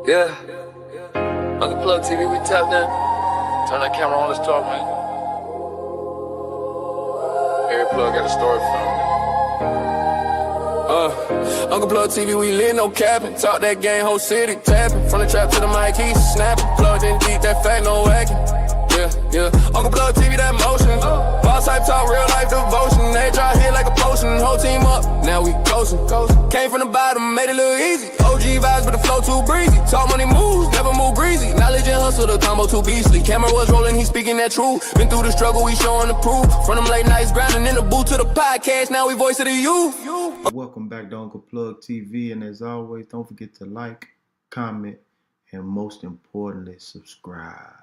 Yeah. Uncle Plugg TV, we tap now. Turn that camera on, let's talk, man. Every plug got a story for me. Uncle Plugg TV, we lit, no capping. Talk that game, whole city tapping. From the trap to the mic, he's snapping. Plugged in deep, that fact, no whacking. Yeah. Uncle Plugg TV, that motion. Boss type talk, real life devotion. They try hit like a potion. Whole team up, now we coasting. Came from the bottom, made it look easy. OG vibes, but the flow too breezy. Talk money moves, never move breezy. Knowledge and hustle, the combo too beastly. Camera was rolling, he speaking that truth. Been through the struggle, we showing the proof. From them late nights grinding in the booth to the podcast, now we voice of the youth. Welcome back to Uncle Plugg TV, and as always, don't forget to like, comment, and most importantly, subscribe.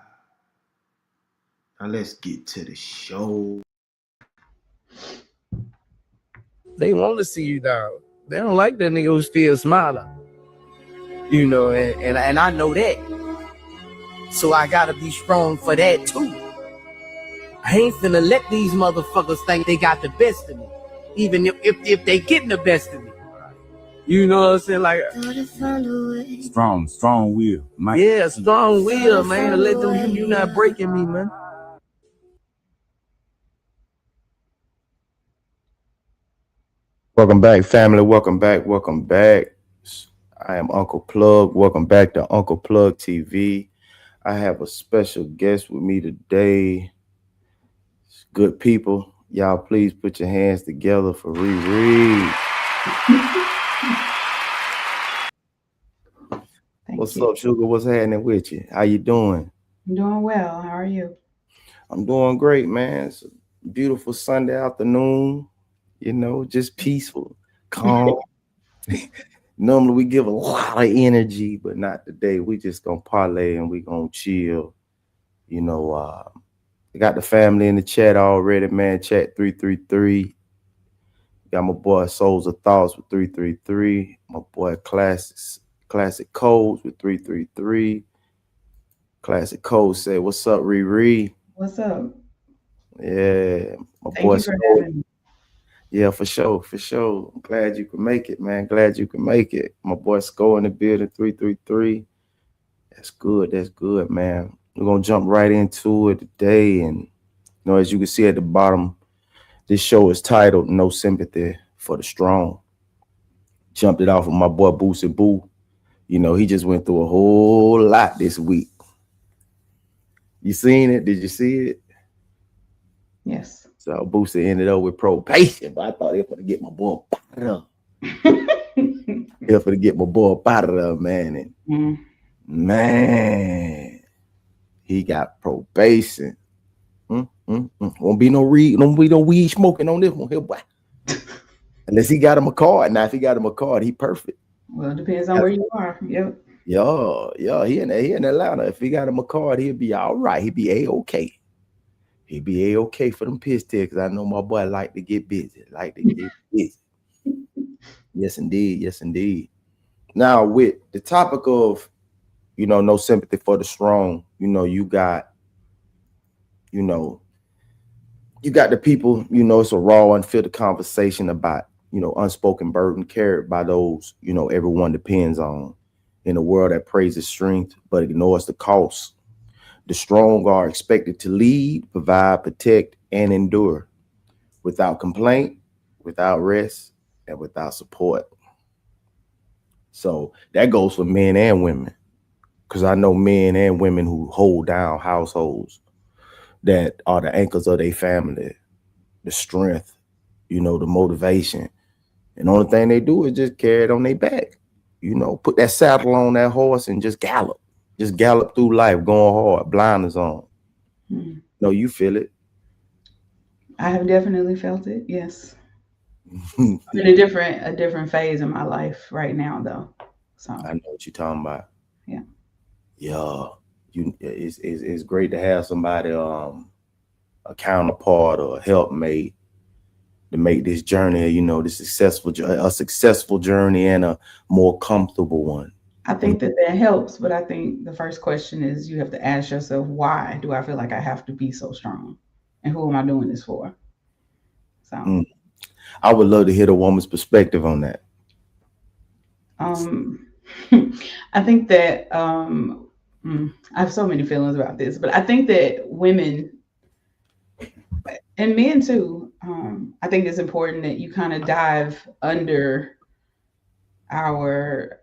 Now let's get to the show. They want to see you down. They don't like that nigga who's still smiling. You know, and I know that. So I gotta be strong for that too. I ain't finna let these motherfuckers think they got the best of me. Even if they getting the best of me. You know what I'm saying? Like strong will. Yeah, strong will, man. To let them you not breaking me, man. Welcome back, family. Welcome back. I am Uncle Plugg. Welcome back to Uncle Plugg TV. I have a special guest with me today. It's good people. Y'all, please put your hands together for Riri. What's up, sugar? What's happening with you? How you doing? I'm doing well. How are you? I'm doing great, man. It's a beautiful Sunday afternoon. You know, just peaceful, calm. Normally we give a lot of energy, but not today. We just gonna parlay and we gonna chill. You know, I got the family in the chat already, man. Chat 333. Got my boy Souls of Thoughts with 333. My boy Classic Codes with 333. Classic Codes say, "What's up, Riri?" What's up? Yeah, my Thank boy. You for having me. Yeah, for sure. I'm glad you could make it, man. Glad you could make it. My boy Sco in the building, 333. That's good, man. We're gonna jump right into it today. And you know, as you can see at the bottom, this show is titled No Sympathy for the Strong. Jumped it off of my boy Boosie Boo. You know, he just went through a whole lot this week. You seen it? Did you see it? Yes. So Boosie ended up with probation, but I thought they were going to get my boy up. They're going to get my boy up, man. And man, he got probation. Won't be no weed smoking on this one here, boy. Unless he got him a card. Now, if he got him a card, he perfect. Well, it depends on where you are. Yep. Yeah, he in Atlanta. If he got him a card, he'll be all right. He'll be A-okay. He'd be A-okay for them piss tears, because I know my boy like to get busy. Yes, indeed. Now, with the topic of, you know, no sympathy for the strong, you know, you got the people, you know, it's a raw, unfiltered conversation about, you know, unspoken burden carried by those, you know, everyone depends on in a world that praises strength but ignores the cost. The strong are expected to lead, provide, protect, and endure without complaint, without rest, and without support. So that goes for men and women, because I know men and women who hold down households that are the anchors of their family, the strength, you know, the motivation. And the only thing they do is just carry it on their back, you know, put that saddle on that horse and just gallop. Just gallop through life, going hard, blinders on. No, you feel it. I have definitely felt it. Yes. I'm in a different phase of my life right now, though. So I know what you're talking about. Yeah. It's great to have somebody, a counterpart or a helpmate to make this journey, you know, a successful journey and a more comfortable one. I think that helps, but I think the first question is you have to ask yourself, why do I feel like I have to be so strong? And who am I doing this for? So I would love to hear the woman's perspective on that. I think that I have so many feelings about this, but I think that women and men too, I think it's important that you kind of dive under our,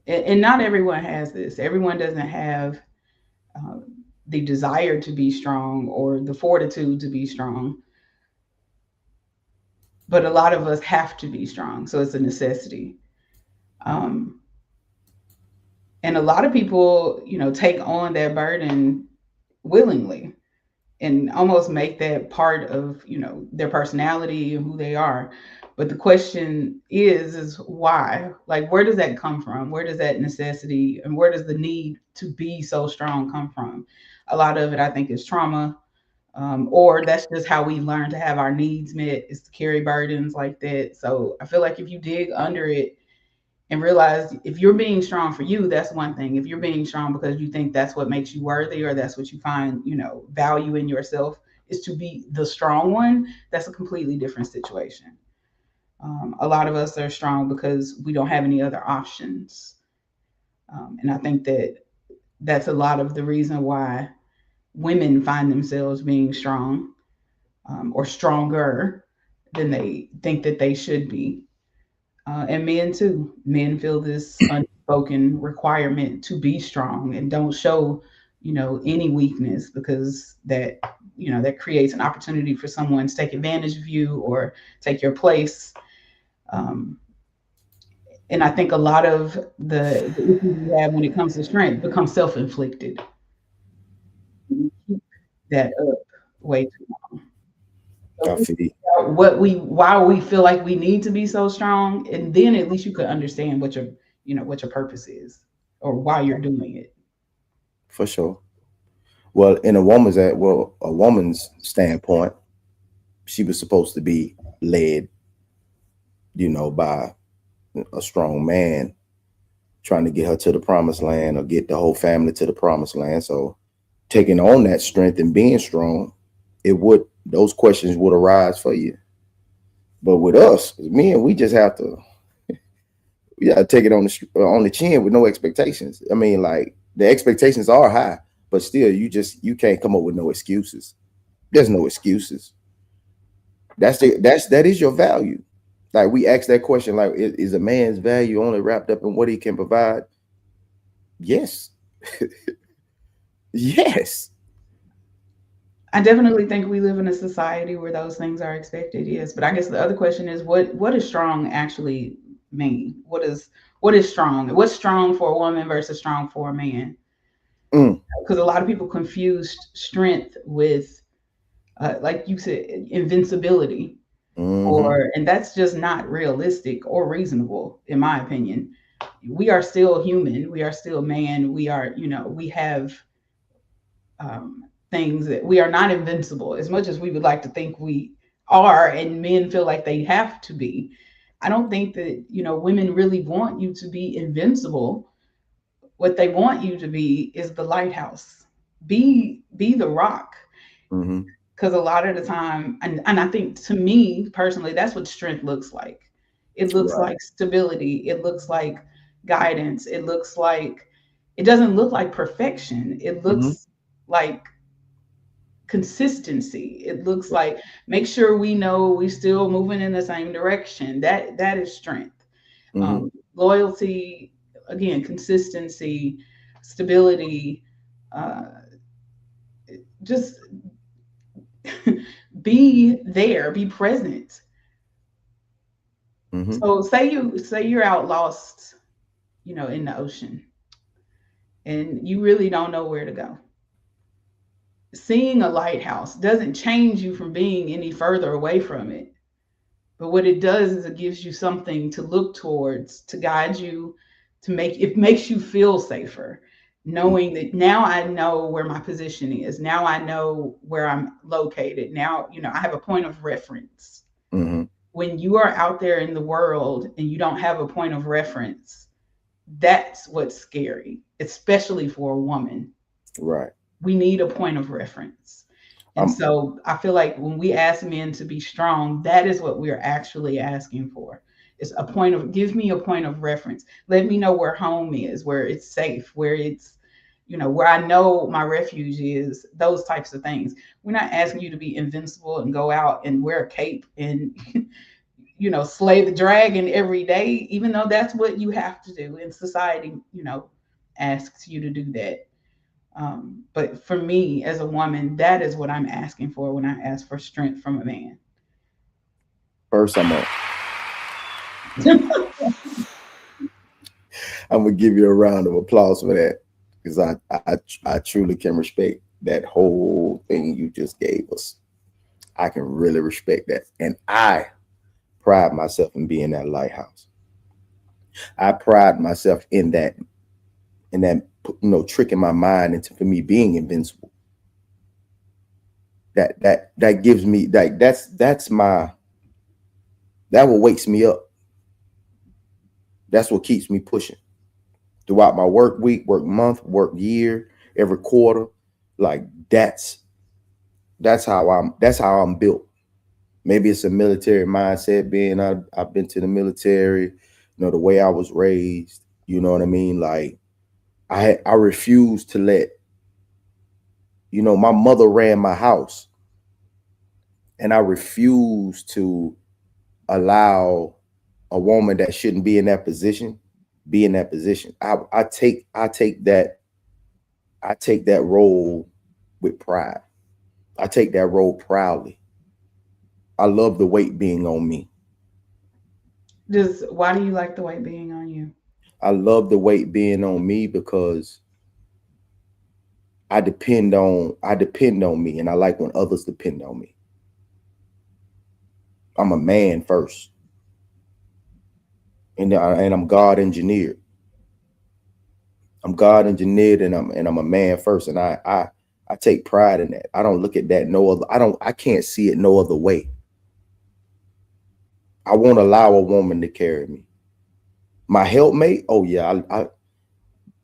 and not everyone has this. Everyone doesn't have um, the desire to be strong or the fortitude to be strong, but a lot of us have to be strong. So it's a necessity. Um, and a lot of people, take on that burden willingly and almost make that part of their personality and who they are. But the question is why? Like, where does that come from? Where does that necessity and where does the need to be so strong come from? A lot of it, I think, is trauma, or that's just how we learn to have our needs met, is to carry burdens like that. So I feel like if you dig under it and realize, if you're being strong for you, that's one thing. If you're being strong because you think that's what makes you worthy, or that's what you find, value in yourself, is to be the strong one, that's a completely different situation. A lot of us are strong because we don't have any other options. And I think that that's a lot of the reason why women find themselves being strong, or stronger than they think that they should be. And men too. Men feel this unspoken requirement to be strong and don't show, any weakness, because that creates an opportunity for someone to take advantage of you or take your place. Um, and I think a lot of the issues we have when it comes to strength become self-inflicted. We keep that up way too long. So I if we feel you. figure out why we feel like we need to be so strong, and then at least you could understand what your purpose is or why you're doing it. For sure. Well, a woman's standpoint, she was supposed to be led, by a strong man trying to get her to the promised land or get the whole family to the promised land. So taking on that strength and being strong, those questions would arise for you. But with us, men, we gotta take it on the chin with no expectations. I mean, like, the expectations are high, but still, you can't come up with no excuses. There's no excuses. That is your value. Like, we ask that question, like, is a man's value only wrapped up in what he can provide? Yes. Yes. I definitely think we live in a society where those things are expected, yes. But I guess the other question is, what does strong actually mean? What is strong? What's strong for a woman versus strong for a man? Mm. Because a lot of people confuse strength with, like you said, invincibility, Hmm. and that's just not realistic or reasonable, in my opinion. We are still human. We are still man. We have, things that we are not invincible as much as we would like to think we are, and men feel like they have to be. I don't think that, women really want you to be invincible. What they want you to be is the lighthouse. Be the rock. Hmm. Because a lot of the time, and I think, to me personally, that's what strength looks like. It looks Right. like stability. It looks like guidance. It doesn't look like perfection. It Hmm. looks like consistency. It looks like, make sure we know we still moving in the same direction. That is strength. Hmm. Loyalty, again, consistency, stability. Uh, just be there, be present. Hmm. So say you're out lost, in the ocean, and you really don't know where to go. Seeing a lighthouse doesn't change you from being any further away from it. But what it does is it gives you something to look towards, to guide you, it makes you feel safer, knowing that now I know where my position is. Now I know where I'm located. Now, I have a point of reference. Hmm. When you are out there in the world and you don't have a point of reference, that's what's scary, especially for a woman. Right. We need a point of reference. And I'm so I feel like when we ask men to be strong, that is what we're actually asking for, It's a point of, give me a point of reference. Let me know where home is, where it's safe, where it's, where I know my refuge is, those types of things. We're not asking you to be invincible and go out and wear a cape and, slay the dragon every day, even though that's what you have to do. And society, asks you to do that. But for me as a woman, that is what I'm asking for when I ask for strength from a man. First, I'm gonna give you a round of applause for that, because I truly can respect that whole thing you just gave us. I can really respect that, and I pride myself in being that lighthouse. I pride myself in that tricking my mind into for me being invincible. That gives me that's my that what wakes me up. That's what keeps me pushing throughout my work week, work month, work year, every quarter. Like that's how I'm built. Maybe it's a military mindset, being I've been to the military, the way I was raised, you know what I mean? Like I refuse to let, my mother ran my house, and I refuse to allow a woman that shouldn't be in that position be in that position. I take that role with pride. I take that role proudly. I love the weight being on me. Why do you like the weight being on you? I love the weight being on me because I depend on me, and I like when others depend on me. I'm a man first, and I'm God engineered. I'm God engineered, and I'm a man first, and I take pride in that. I don't look at that no other. I can't see it no other way. I won't allow a woman to carry me. My helpmate, oh yeah, I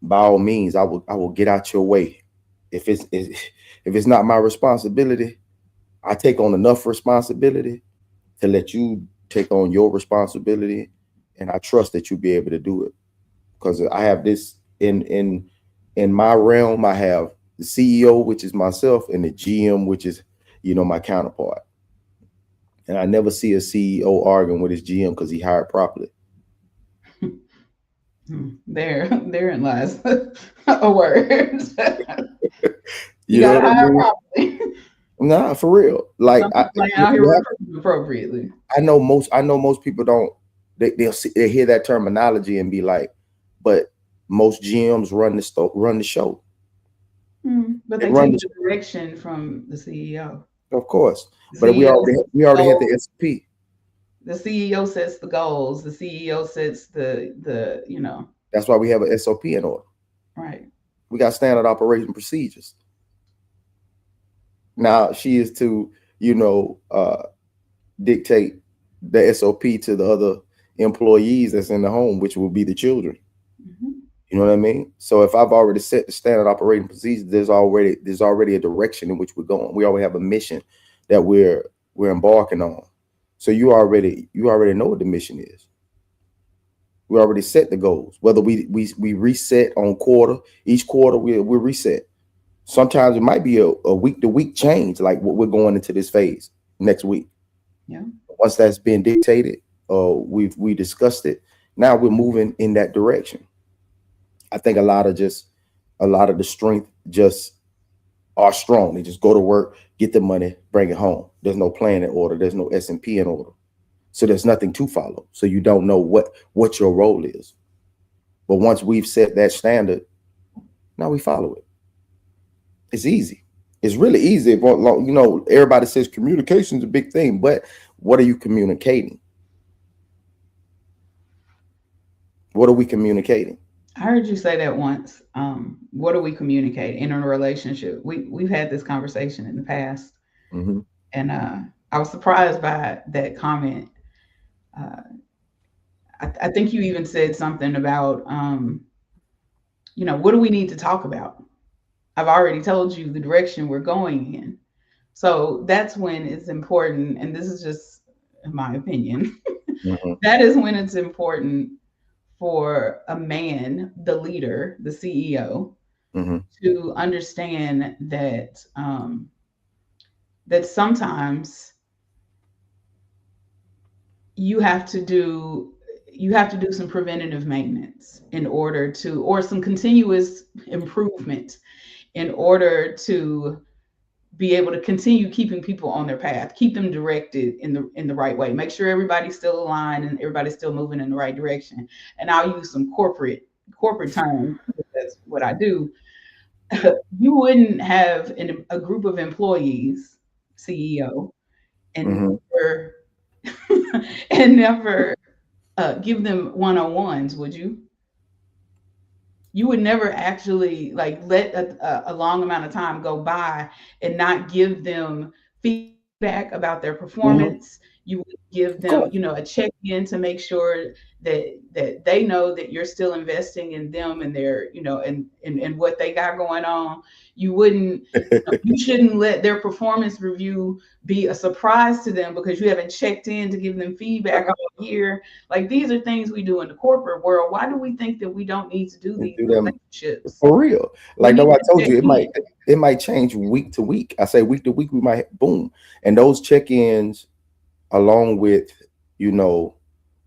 by all means, I will get out your way. If it's not my responsibility, I take on enough responsibility to let you take on your responsibility, and I trust that you'll be able to do it. Because I have this in my realm. I have the CEO, which is myself, and the GM, which is my counterpart. And I never see a CEO arguing with his GM because he hired properly. Therein lies a word. You know gotta what I hire mean? properly. Nah, for real. Like out here recruiting appropriately. I know most people don't. They hear that terminology and be like, but most GMs run the show. But They they run take the direction from the CEO. Of course, The but we CEO already had the SP. The CEO sets the goals. The CEO sets the That's why we have an SOP in order. Right. We got standard operation procedures. Now she is to dictate the SOP to the other employees that's in the home, which will be the children. Mm-hmm. You know what I mean? So if I've already set the standard operating procedures, there's already a direction in which we're going. We already have a mission that we're embarking on. So you already know what the mission is. We already set the goals. Whether we reset on each quarter we reset. Sometimes it might be a week to week change, like what we're going into this phase next week. Yeah. Once that's been dictated, we discussed it. Now we're moving in that direction. I think a lot of the strength just are strong. They just go to work, get the money, bring it home. There's no plan in order. There's no S&P in order. So there's nothing to follow. So you don't know what your role is. But once we've set that standard, now we follow it. It's easy. It's really easy. Everybody says communication is a big thing, but what are you communicating? What are we communicating? I heard you say that once. What do we communicate in a relationship? We've had this conversation in the past, mm-hmm. and I was surprised by that comment. I think you even said something about, what do we need to talk about? I've already told you the direction we're going in. So that's when it's important, and this is just my opinion. That is when it's important for a man, the leader, the CEO, to understand that that sometimes you have to do some preventative maintenance in order to, or some continuous improvement in order to be able to continue keeping people on their path, keep them directed in the right way, make sure everybody's still aligned and everybody's still moving in the right direction. And I'll use some corporate terms, because that's what I do. You wouldn't have a group of employees, CEO, and never and never give them one-on-ones, would you? You would never actually like let a long amount of time go by and not give them feedback about their performance. You would give Of them, course. a check-in to make sure that they know that you're still investing in them and their, and what they got going on. You wouldn't, you shouldn't let their performance review be a surprise to them because you haven't checked in to give them feedback all year. Like, these are things we do in the corporate world. Why do we think that we don't need to do these Do them relationships? for real. We Like need no, I to told check you, in. it might change week to week. I say week to week, we might boom. And those check-ins along with,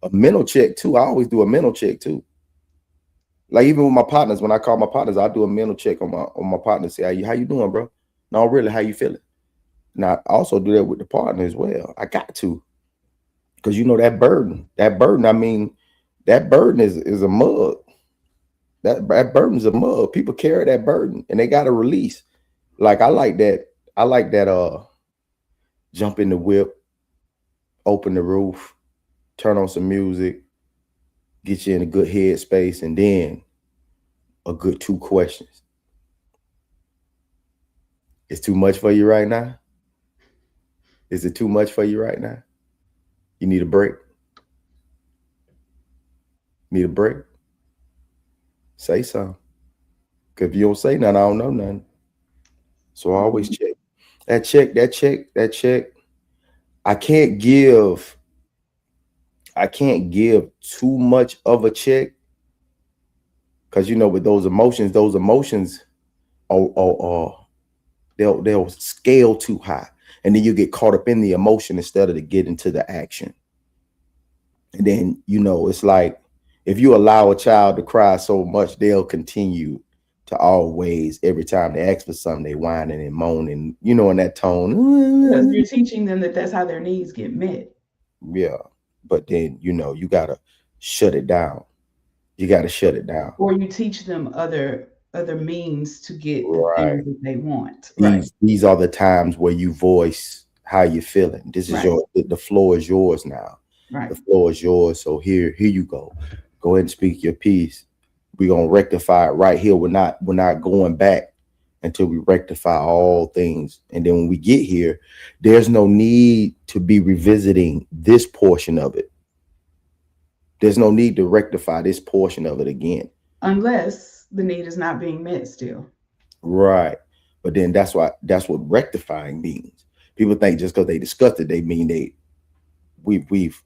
a mental check too. I always do a mental check too. Like even with my partners, when I call my partners, I do a mental check on my partners. Say, how you doing, bro? No, really, how you feeling? Now I also do that with the partner as well. I got to, because that burden. I mean, that burden is a mug. That burden is a mug. People carry that burden and they got to release. Like I like that. Jump in the whip, open the roof, turn on some music, get you in a good headspace, and then a good 2 questions. It's too much for you right now? Is it too much for you right now? You need a break? Need a break? Say something. Because if you don't say nothing, I don't know nothing. So I always check. That check. I can't give too much of a check, because with those emotions are they'll scale too high, and then you get caught up in the emotion instead of to get into the action. And then it's like, if you allow a child to cry so much, they'll continue to always, every time they ask for something, they whining and moaning, in that tone. Because you're teaching them that that's how their needs get met. Yeah. But then, you got to shut it down. You got to shut it down. Or you teach them other means to get the Right. things that they want. Right. These are the times where you voice how you're feeling. This is the floor is yours now. Right. The floor is yours. So here you go. Go ahead and speak your piece. We're gonna rectify it right here. We're not going back until we rectify all things. And then when we get here, there's no need to be revisiting this portion of it. There's no need to rectify this portion of it again. Unless the need is not being met still. Right. But then that's what rectifying means. People think just because they discussed it, they mean we've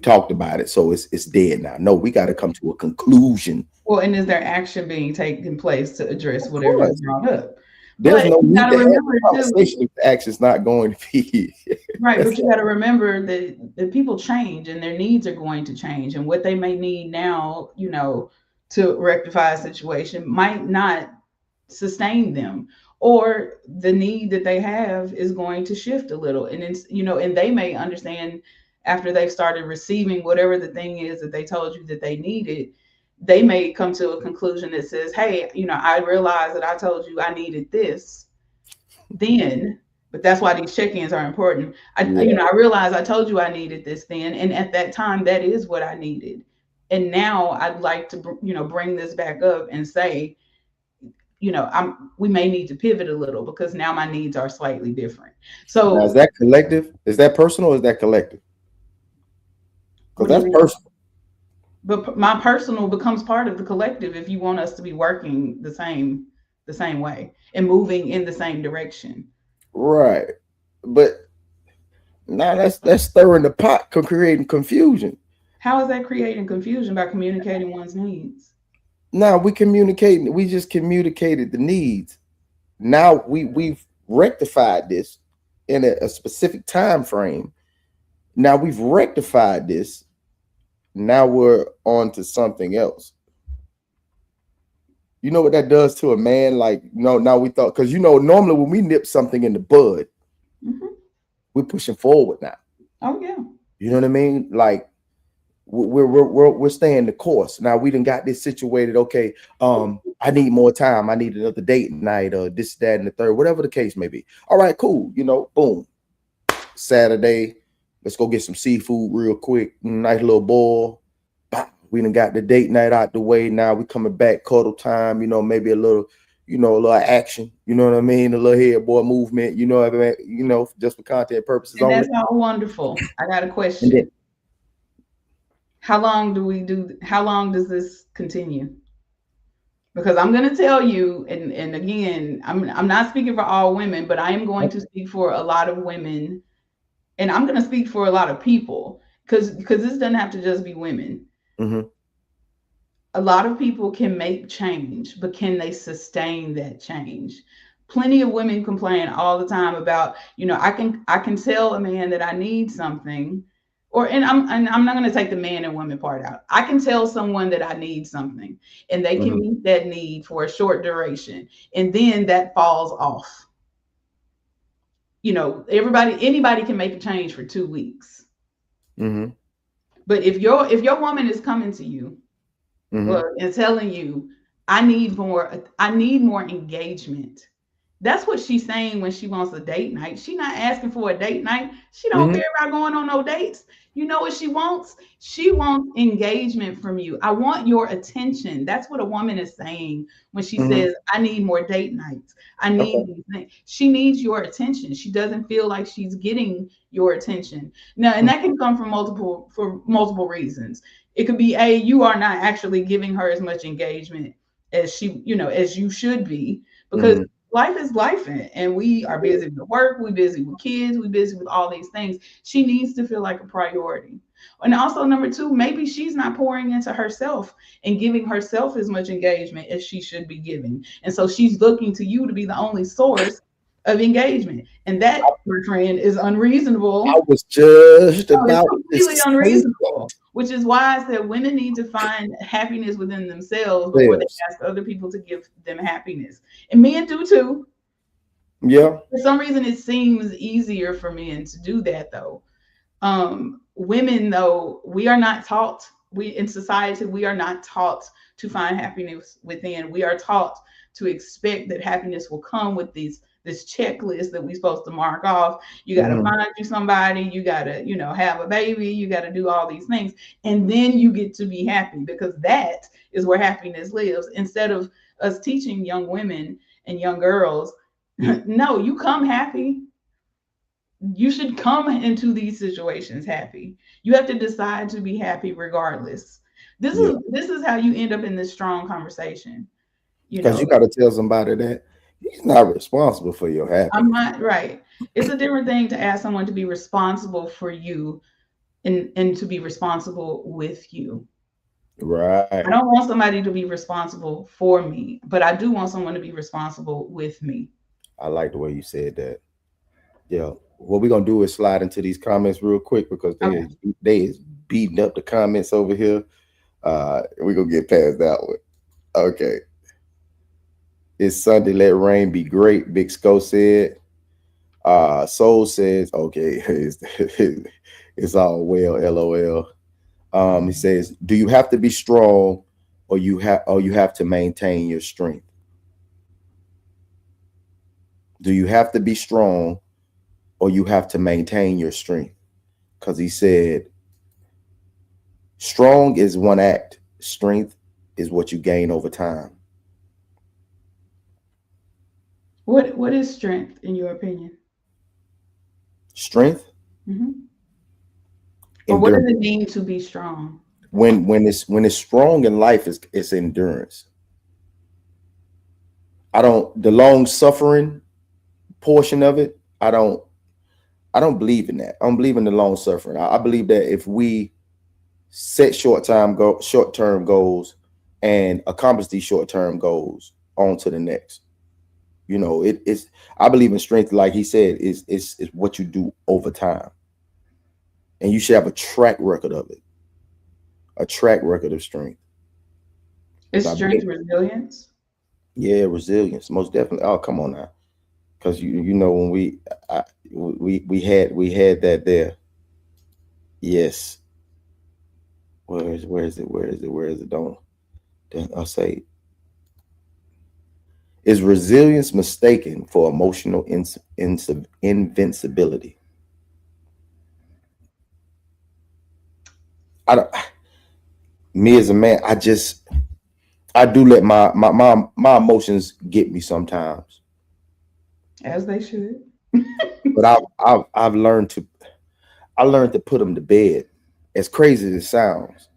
talked about it, so it's dead now. No, we got to come to a conclusion. Well, and is there action being taken place to address whatever is brought up? There's no need to have a conversation if the action's not going to be right. But you got to remember that people change and their needs are going to change, and what they may need now, to rectify a situation might not sustain them, or the need that they have is going to shift a little. And it's, and they may understand after they've started receiving whatever the thing is that they told you that they needed, they may come to a conclusion that says, hey, I realized that I told you I needed this then, but that's why these check-ins are important. I realized I told you I needed this then, and at that time, that is what I needed. And now I'd like to, bring this back up and say, we may need to pivot a little because now my needs are slightly different. So now, is that collective? Is that personal or is that collective? Because that's personal. But my personal becomes part of the collective if you want us to be working the same way and moving in the same direction. Right. But Now that's stirring the pot, creating confusion. How is that creating confusion by communicating one's needs? Now we communicating. We just communicated the needs. Now we've rectified this in a specific time frame. Now we've rectified this. Now we're on to something else. You know what that does to a man? Like, no, now we thought, because normally when we nip something in the bud, we're pushing forward now. Oh yeah. You know what I mean? Like we're staying the course. Now we done got this situated. Okay, I need more time. I need another date night, or this, that, and the third, whatever the case may be. All right, cool. Boom. Saturday, let's go get some seafood real quick. Nice little boil. We done got the date night out the way. Now we coming back, cuddle time, maybe a little, a little action, you know what I mean? A little headboard movement, just for content purposes. And that's all wonderful. I got a question. How long does this continue? Because I'm going to tell you, and again, I'm not speaking for all women, but I am going to speak for a lot of women, and I'm going to speak for a lot of people, because this doesn't have to just be women. A lot of people can make change, but can they sustain that change? Plenty of women complain all the time about, I can tell a man that I need something, and I'm not going to take the man and woman part out. I can tell someone that I need something, and they can meet that need for a short duration, and then that falls off. Anybody can make a change for 2 weeks. But if your woman is coming to you and telling you, I need more engagement, that's what she's saying when she wants a date night. She's not asking for a date night. She don't care about going on no dates. You know what she wants? She wants engagement from you. I want your attention. That's what a woman is saying when she says, I need more date nights. I need these things. She needs your attention. She doesn't feel like she's getting your attention. Now, and that can come from multiple reasons. It could be, you are not actually giving her as much engagement as as you should be, because life is life, and we are busy with work, we're busy with kids, we're busy with all these things. She needs to feel like a priority. And also, number two, maybe she's not pouring into herself and giving herself as much engagement as she should be giving. And so she's looking to you to be the only source of engagement. And that, my friend, is unreasonable. I was just about completely unreasonable, which is why I said women need to find happiness within themselves before they ask other people to give them happiness. And men do too. Yeah. For some reason, it seems easier for men to do that, though. Women, though, we are not taught. In society, we are not taught to find happiness within. We are taught to expect that happiness will come with this checklist that we're supposed to mark off. You got to find you somebody, you got to, have a baby, you got to do all these things. And then you get to be happy, because that is where happiness lives. Instead of us teaching young women and young girls, no, you come happy. You should come into these situations happy. You have to decide to be happy regardless. This is how you end up in this strong conversation. Because you got to tell somebody that he's not responsible for your happiness. I'm not, right. It's a different thing to ask someone to be responsible for you and to be responsible with you. Right. I don't want somebody to be responsible for me, but I do want someone to be responsible with me. I like the way you said that. Yeah. What we're going to do is slide into these comments real quick, because they is beating up the comments over here. We're going to get past that one. Okay. It's Sunday. Let rain be great. Big Sco said. Soul says, okay, it's all well, LOL. He says, do you have to be strong, or you have to maintain your strength? Do you have to be strong, or you have to maintain your strength? Because he said, strong is one act. Strength is what you gain over time. What is strength in your opinion? Strength? Or what does it mean to be strong? When it's strong in life, it's endurance. The long suffering portion of it, I don't I don't believe in that. I don't believe in the long suffering. I believe that if we set short-term goals and accomplish these short-term goals, on to the next. You know, it's I believe in strength, like he said, is what you do over time. And you should have a track record of it. A track record of strength. Is strength resilience? Yeah, resilience, most definitely. Oh, come on now. Because you know when we had that there. Yes. Where is it? Don't I'll say, is resilience mistaken for emotional invincibility? I don't. Me as a man, I do let my emotions get me sometimes, As they should. but I've learned to put them to bed. As crazy as it sounds,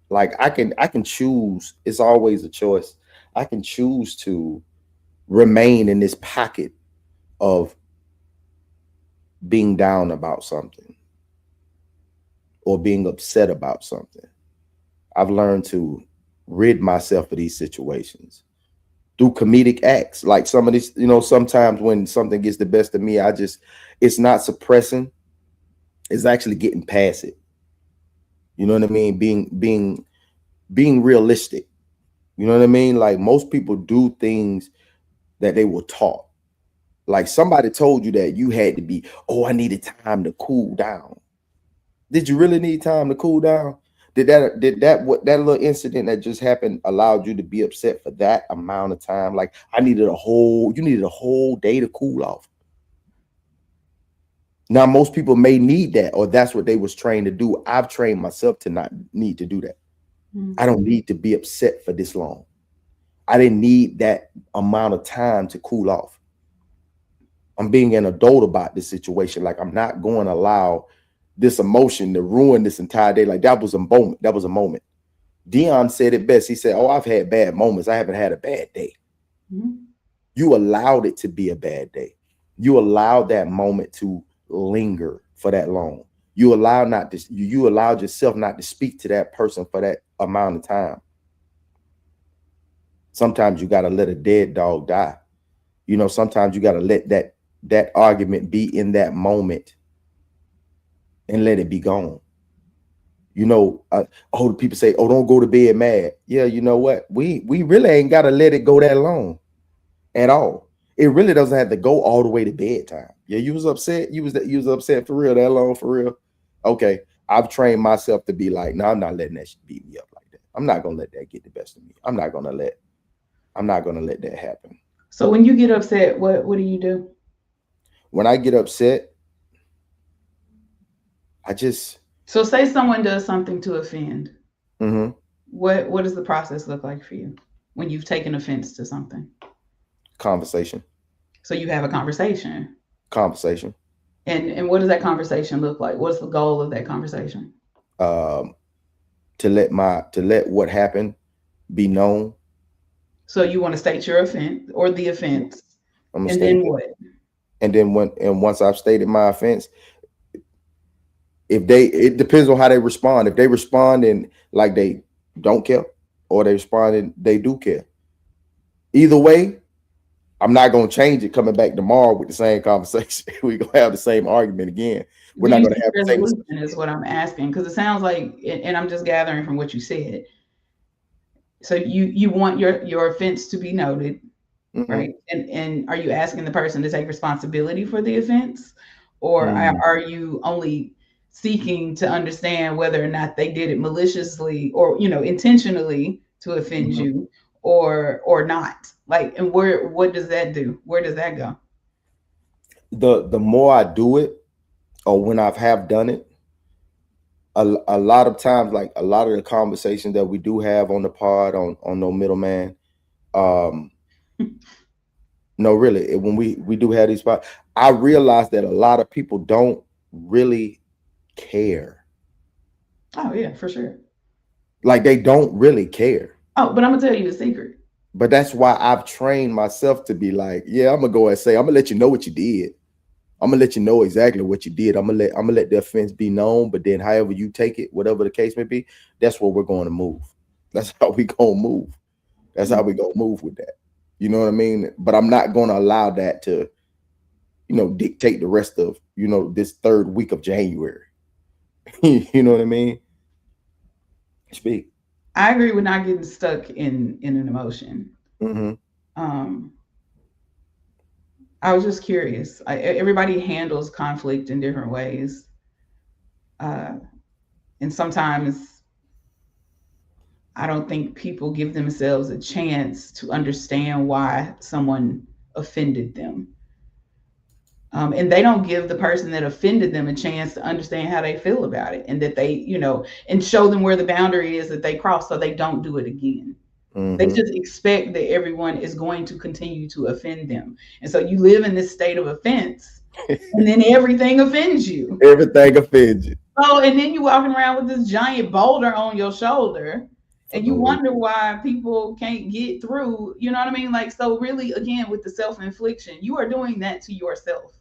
like I can choose. It's always a choice. I can choose to remain in this pocket of being down about something or being upset about something. I've learned to rid myself of these situations through comedic acts. Like some of these, sometimes when something gets the best of me, it's not suppressing, it's actually getting past it. You know what I mean? Being realistic. You know what I mean? Like most people do things that they were taught. Like somebody told you that you had to be, oh, I needed time to cool down. Did you really need time to cool down? Did that little incident that just happened allowed you to be upset for that amount of time? Like you needed a whole day to cool off. Now, most people may need that, or that's what they was trained to do. I've trained myself to not need to do that. Mm-hmm. I don't need to be upset for this long. I didn't need that amount of time to cool off. I'm being an adult about this situation. Like I'm not going to allow this emotion to ruin this entire day. Like that was a moment. That was a moment. Dion said it best. He said, oh, I've had bad moments. I haven't had a bad day. Mm-hmm. You allowed it to be a bad day. You allowed that moment to linger for that long. You allowed yourself not to speak to that person for that amount of time. Sometimes you got to let a dead dog die. Sometimes you got to let that argument be in that moment and let it be gone. The people say, oh, don't go to bed mad. Yeah, you know what? We really ain't got to let it go that long at all. It really doesn't have to go all the way to bedtime. Yeah, you was upset. You was upset for real, that long, for real. Okay, I've trained myself to be like, no, I'm not letting that shit beat me up like that. I'm not gonna let that get the best of me. I'm not gonna let that happen. So when you get upset, what do you do? When I get upset, So say someone does something to offend. Mm-hmm. What does the process look like for you when you've taken offense to something? Conversation. So you have a conversation. Conversation. And what does that conversation look like? What's the goal of that conversation? To let what happened be known. So you want to state your offense or the offense. And then what? And then once I've stated my offense, it depends on how they respond. If they respond and like they don't care, or they respond and they do care. Either way, I'm not going to change it coming back tomorrow with the same conversation. We're going to have the same argument again. We're not going to have the same resolution is what I'm asking, because it sounds like, and I'm just gathering from what you said. So you want your offense to be noted, mm-hmm. right? And are you asking the person to take responsibility for the offense, or are you only seeking to understand whether or not they did it maliciously or intentionally to offend mm-hmm. you or not? Like, and what does that do? Where does that go? The more I do it, or when I have done it, a lot of times, like a lot of the conversations that we do have on the pod on No Middleman, no, really, when we do have these pods, I realize that a lot of people don't really care. Oh yeah, for sure. Like they don't really care. Oh, but I'm gonna tell you a secret. But that's why I've trained myself to be like, yeah, I'm gonna go and say, I'm gonna let you know what you did. I'm gonna let you know exactly what you did. I'm gonna let the offense be known, but then however you take it, whatever the case may be, that's where we're going to move. That's how we gonna move. That's how we gonna move with that. You know what I mean? But I'm not gonna allow that to, dictate the rest of, this third week of January. You know what I mean? Speak. I agree with not getting stuck in an emotion. Mm-hmm. I was just curious. Everybody handles conflict in different ways. And sometimes I don't think people give themselves a chance to understand why someone offended them. And they don't give the person that offended them a chance to understand how they feel about it, and that they, and show them where the boundary is that they cross so they don't do it again. Mm-hmm. They just expect that everyone is going to continue to offend them. And so you live in this state of offense, and then everything offends you. Everything offends you. Oh, and then you walking around with this giant boulder on your shoulder, and you wonder why people can't get through. You know what I mean? Like, so really, again, with the self-infliction, you are doing that to yourself.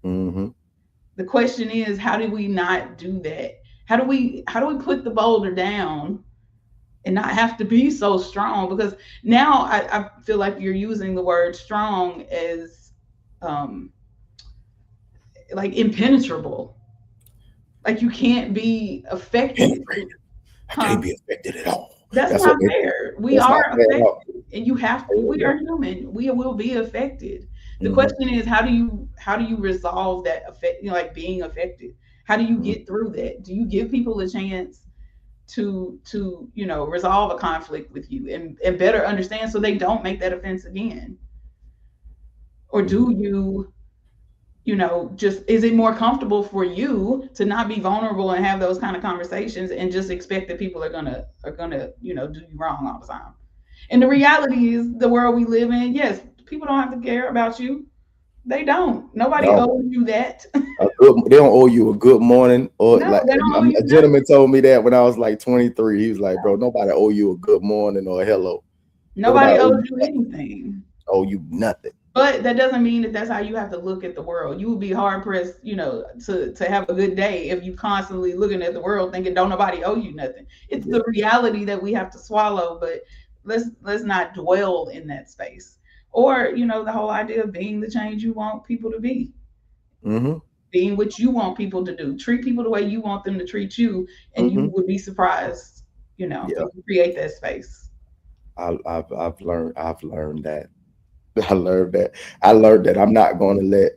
Mm-hmm. The question is, how do we not do that? How do we put the boulder down and not have to be so strong? Because now I feel like you're using the word strong as like impenetrable. Like you can't be affected. I can't be affected at all. That's not fair. We are affected, and you have to. We are human. We will be affected. The question is, how do you resolve that effect? Like being affected. How do you get through that? Do you give people a chance to resolve a conflict with you and better understand so they don't make that offense again? Or do you just, is it more comfortable for you to not be vulnerable and have those kind of conversations and just expect that people are gonna do you wrong all the time? And the reality is, the world we live in, yes, people don't have to care about you. They don't. Nobody owes you that. They don't owe you a good morning, or No, like they don't owe you a gentleman told me that when I was like 23. He was like, "Bro, nobody owe you a good morning or a hello. Nobody owes you anything. Owe you nothing." But that doesn't mean that that's how you have to look at the world. You will be hard pressed, to have a good day if you constantly looking at the world thinking don't nobody owe you nothing. It's the reality that we have to swallow, but let's not dwell in that space. Or, the whole idea of being the change you want people to be. Mm-hmm. Being what you want people to do. Treat people the way you want them to treat you, and you would be surprised, if you create that space. I've learned that. I learned that I'm not going to let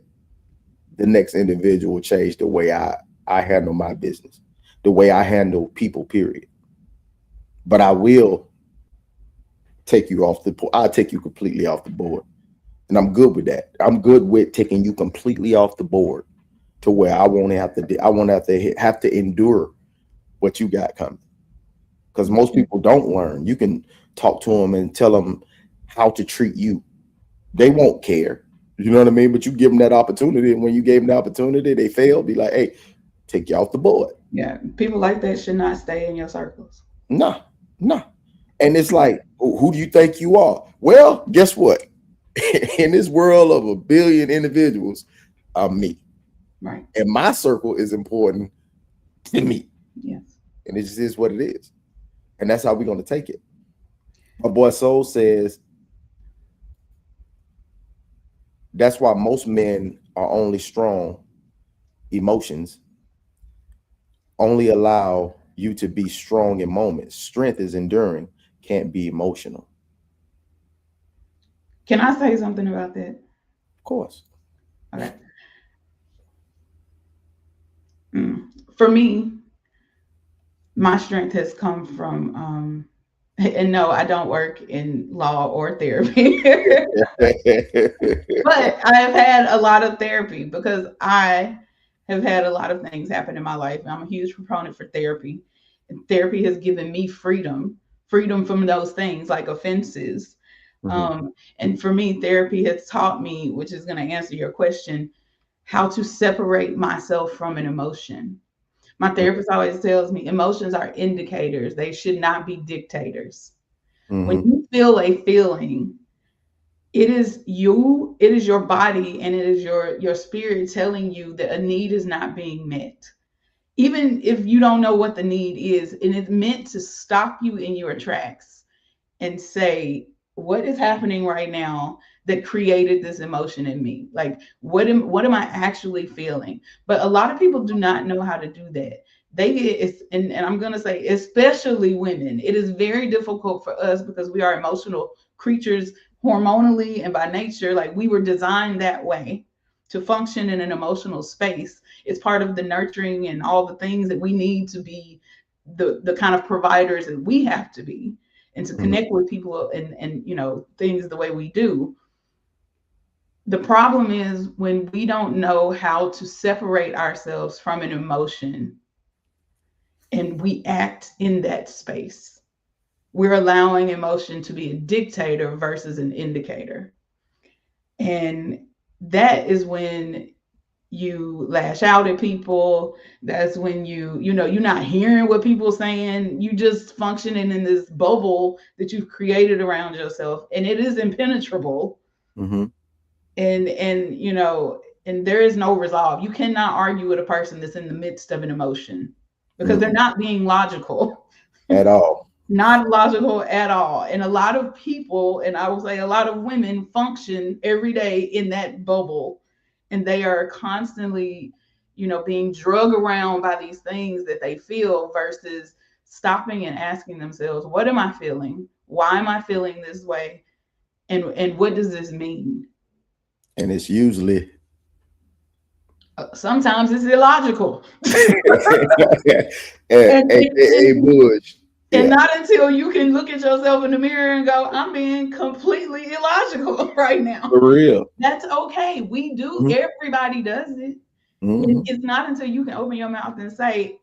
the next individual change the way I handle my business, the way I handle people, period. But I will take you I'll take you completely off the board. And I'm good with that. I'm good with taking you completely off the board to where I won't have to endure what you got coming. Because most people don't learn. You can talk to them and tell them how to treat you. They won't care. You know what I mean? But you give them that opportunity, and when you gave them the opportunity, they fail. Be like, hey, take you off the board. Yeah, people like that should not stay in your circles. Nah. And it's like, who do you think you are? Well, guess what? In this world of 1 billion individuals, I'm me. Right. And my circle is important to me. Yes. And it just is what it is. And that's how we're going to take it. My boy Soul says, that's why most men are only strong emotions. Only allow you to be strong in moments. Strength is enduring, can't be emotional. Can I say something about that? Of course. Okay. For me, my strength has come from, and no, I don't work in law or therapy, but I have had a lot of therapy because I have had a lot of things happen in my life. I'm a huge proponent for therapy. And therapy has given me freedom from those things like offenses. And for me, therapy has taught me, which is going to answer your question, how to separate myself from an emotion. My therapist always tells me emotions are indicators. They should not be dictators. When you feel a feeling, It is you, it is your body, and it is your spirit telling you that a need is not being met. Even if you don't know what the need is, and it's meant to stop you in your tracks and say, what is happening right now that created this emotion in me? Like, what am I actually feeling? But a lot of people do not know how to do that. They get, and I'm going to say, especially women, it is very difficult for us because we are emotional creatures hormonally and by nature. Like, we were designed that way to function in an emotional space. It's part of the nurturing and all the things that we need to be the kind of providers that we have to be, and to connect with people and things the way we do. The problem is when we don't know how to separate ourselves from an emotion and we act in that space. We're allowing emotion to be a dictator versus an indicator. And that is when you lash out at people. That's when you're not hearing what people are saying. You just functioning in this bubble that you've created around yourself, and it is impenetrable. Mm-hmm. And there is no resolve. You cannot argue with a person that's in the midst of an emotion because they're not being logical. At all. Not logical at all. And a lot of people, and I would say a lot of women, function every day in that bubble, and they are constantly, being drugged around by these things that they feel versus stopping and asking themselves, what am I feeling? Why am I feeling this way? And what does this mean? And it's usually Sometimes it's illogical. a bush. And not until you can look at yourself in the mirror and go, I'm being completely illogical right now. For real. That's okay. We do. Mm-hmm. Everybody does it. Mm-hmm. It's not until you can open your mouth and say,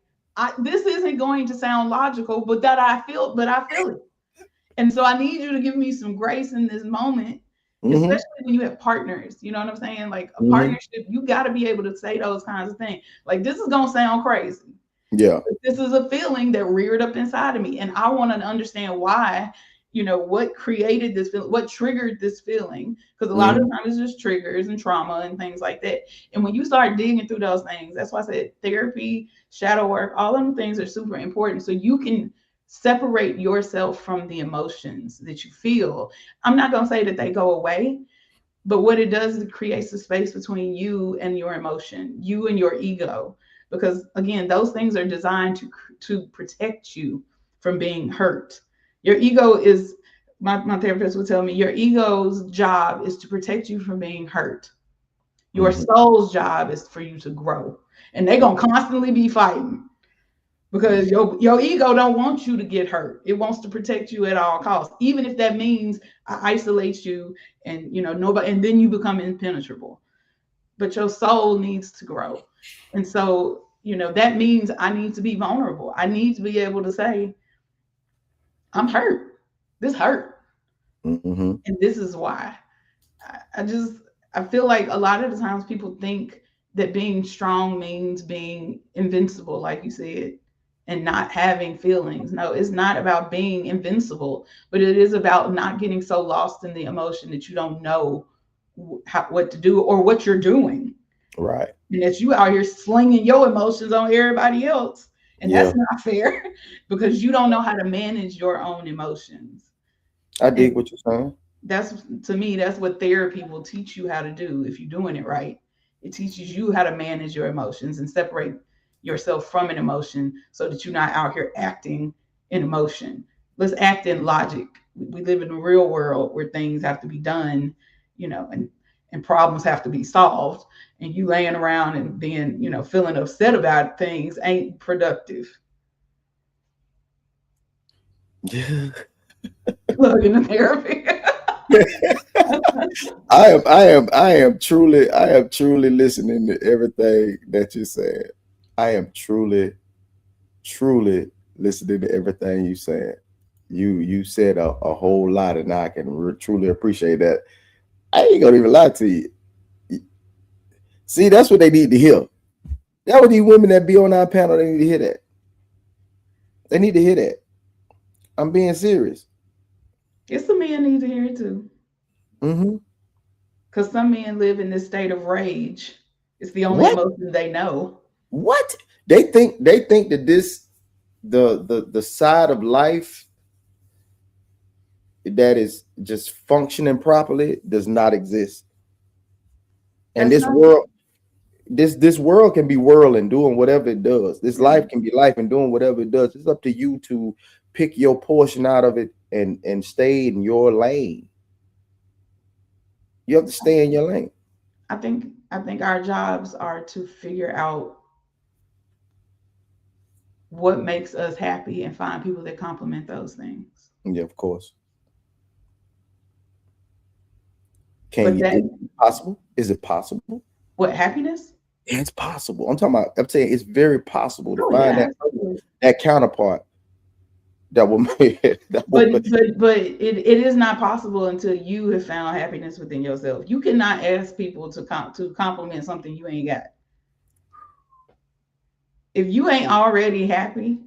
this isn't going to sound logical, but I feel it. And so I need you to give me some grace in this moment, especially when you have partners. You know what I'm saying? Like a partnership, you got to be able to say those kinds of things. Like, this is going to sound crazy. Yeah. But this is a feeling that reared up inside of me. And I want to understand why, what created this feeling, what triggered this feeling. Because a lot of times it's just triggers and trauma and things like that. And when you start digging through those things, that's why I said therapy, shadow work, all of them things are super important. So you can separate yourself from the emotions that you feel. I'm not going to say that they go away, but what it does is it creates a space between you and your emotion, you and your ego. Because again, those things are designed to protect you from being hurt. Your ego is, my therapist would tell me, your ego's job is to protect you from being hurt. Your soul's job is for you to grow. And they're going to constantly be fighting because your ego don't want you to get hurt. It wants to protect you at all costs, even if that means I isolate you and nobody, and then you become impenetrable. But your soul needs to grow. And so, that means I need to be vulnerable. I need to be able to say, I'm hurt. This hurt. And this is why. I feel like a lot of the times people think that being strong means being invincible, like you said, and not having feelings. No, it's not about being invincible, but it is about not getting so lost in the emotion that you don't know what to do or what you're doing. Right. And that you out here slinging your emotions on everybody else. And that's not fair because you don't know how to manage your own emotions. I dig what you're saying. To me, that's what therapy will teach you how to do if you're doing it right. It teaches you how to manage your emotions and separate yourself from an emotion so that you're not out here acting in emotion. Let's act in logic. We live in the real world where things have to be done, and problems have to be solved, and you laying around and being, feeling upset about things ain't productive. Plug in the therapy. I am truly listening to everything that you said. I am truly listening to everything you said. You said a whole lot, and I can truly appreciate that. I ain't gonna even lie to you. See, that's what they need to hear. That what these women that be on our panel, they need to hear that. They need to hear that. I'm being serious. It's the men need to hear it too. Because some men live in this state of rage. It's the only What? emotion they know. What? They think that this the side of life that is just functioning properly does not exist. And That's this not. world, this world can be whirling, doing whatever it does. This life can be life and doing whatever it does. It's up to you to pick your portion out of it and stay in your lane. You have to stay in your lane. I think our jobs are to figure out what makes us happy and find people that complement those things. Yeah, of course. Can But you that, do it? Possible? Is it possible? what, happiness? Yeah, it's possible. I'm saying it's very possible to Oh, find yeah, that counterpart that will make but it is not possible until you have found happiness within yourself. You cannot ask people to compliment something you ain't got. If you ain't already happy.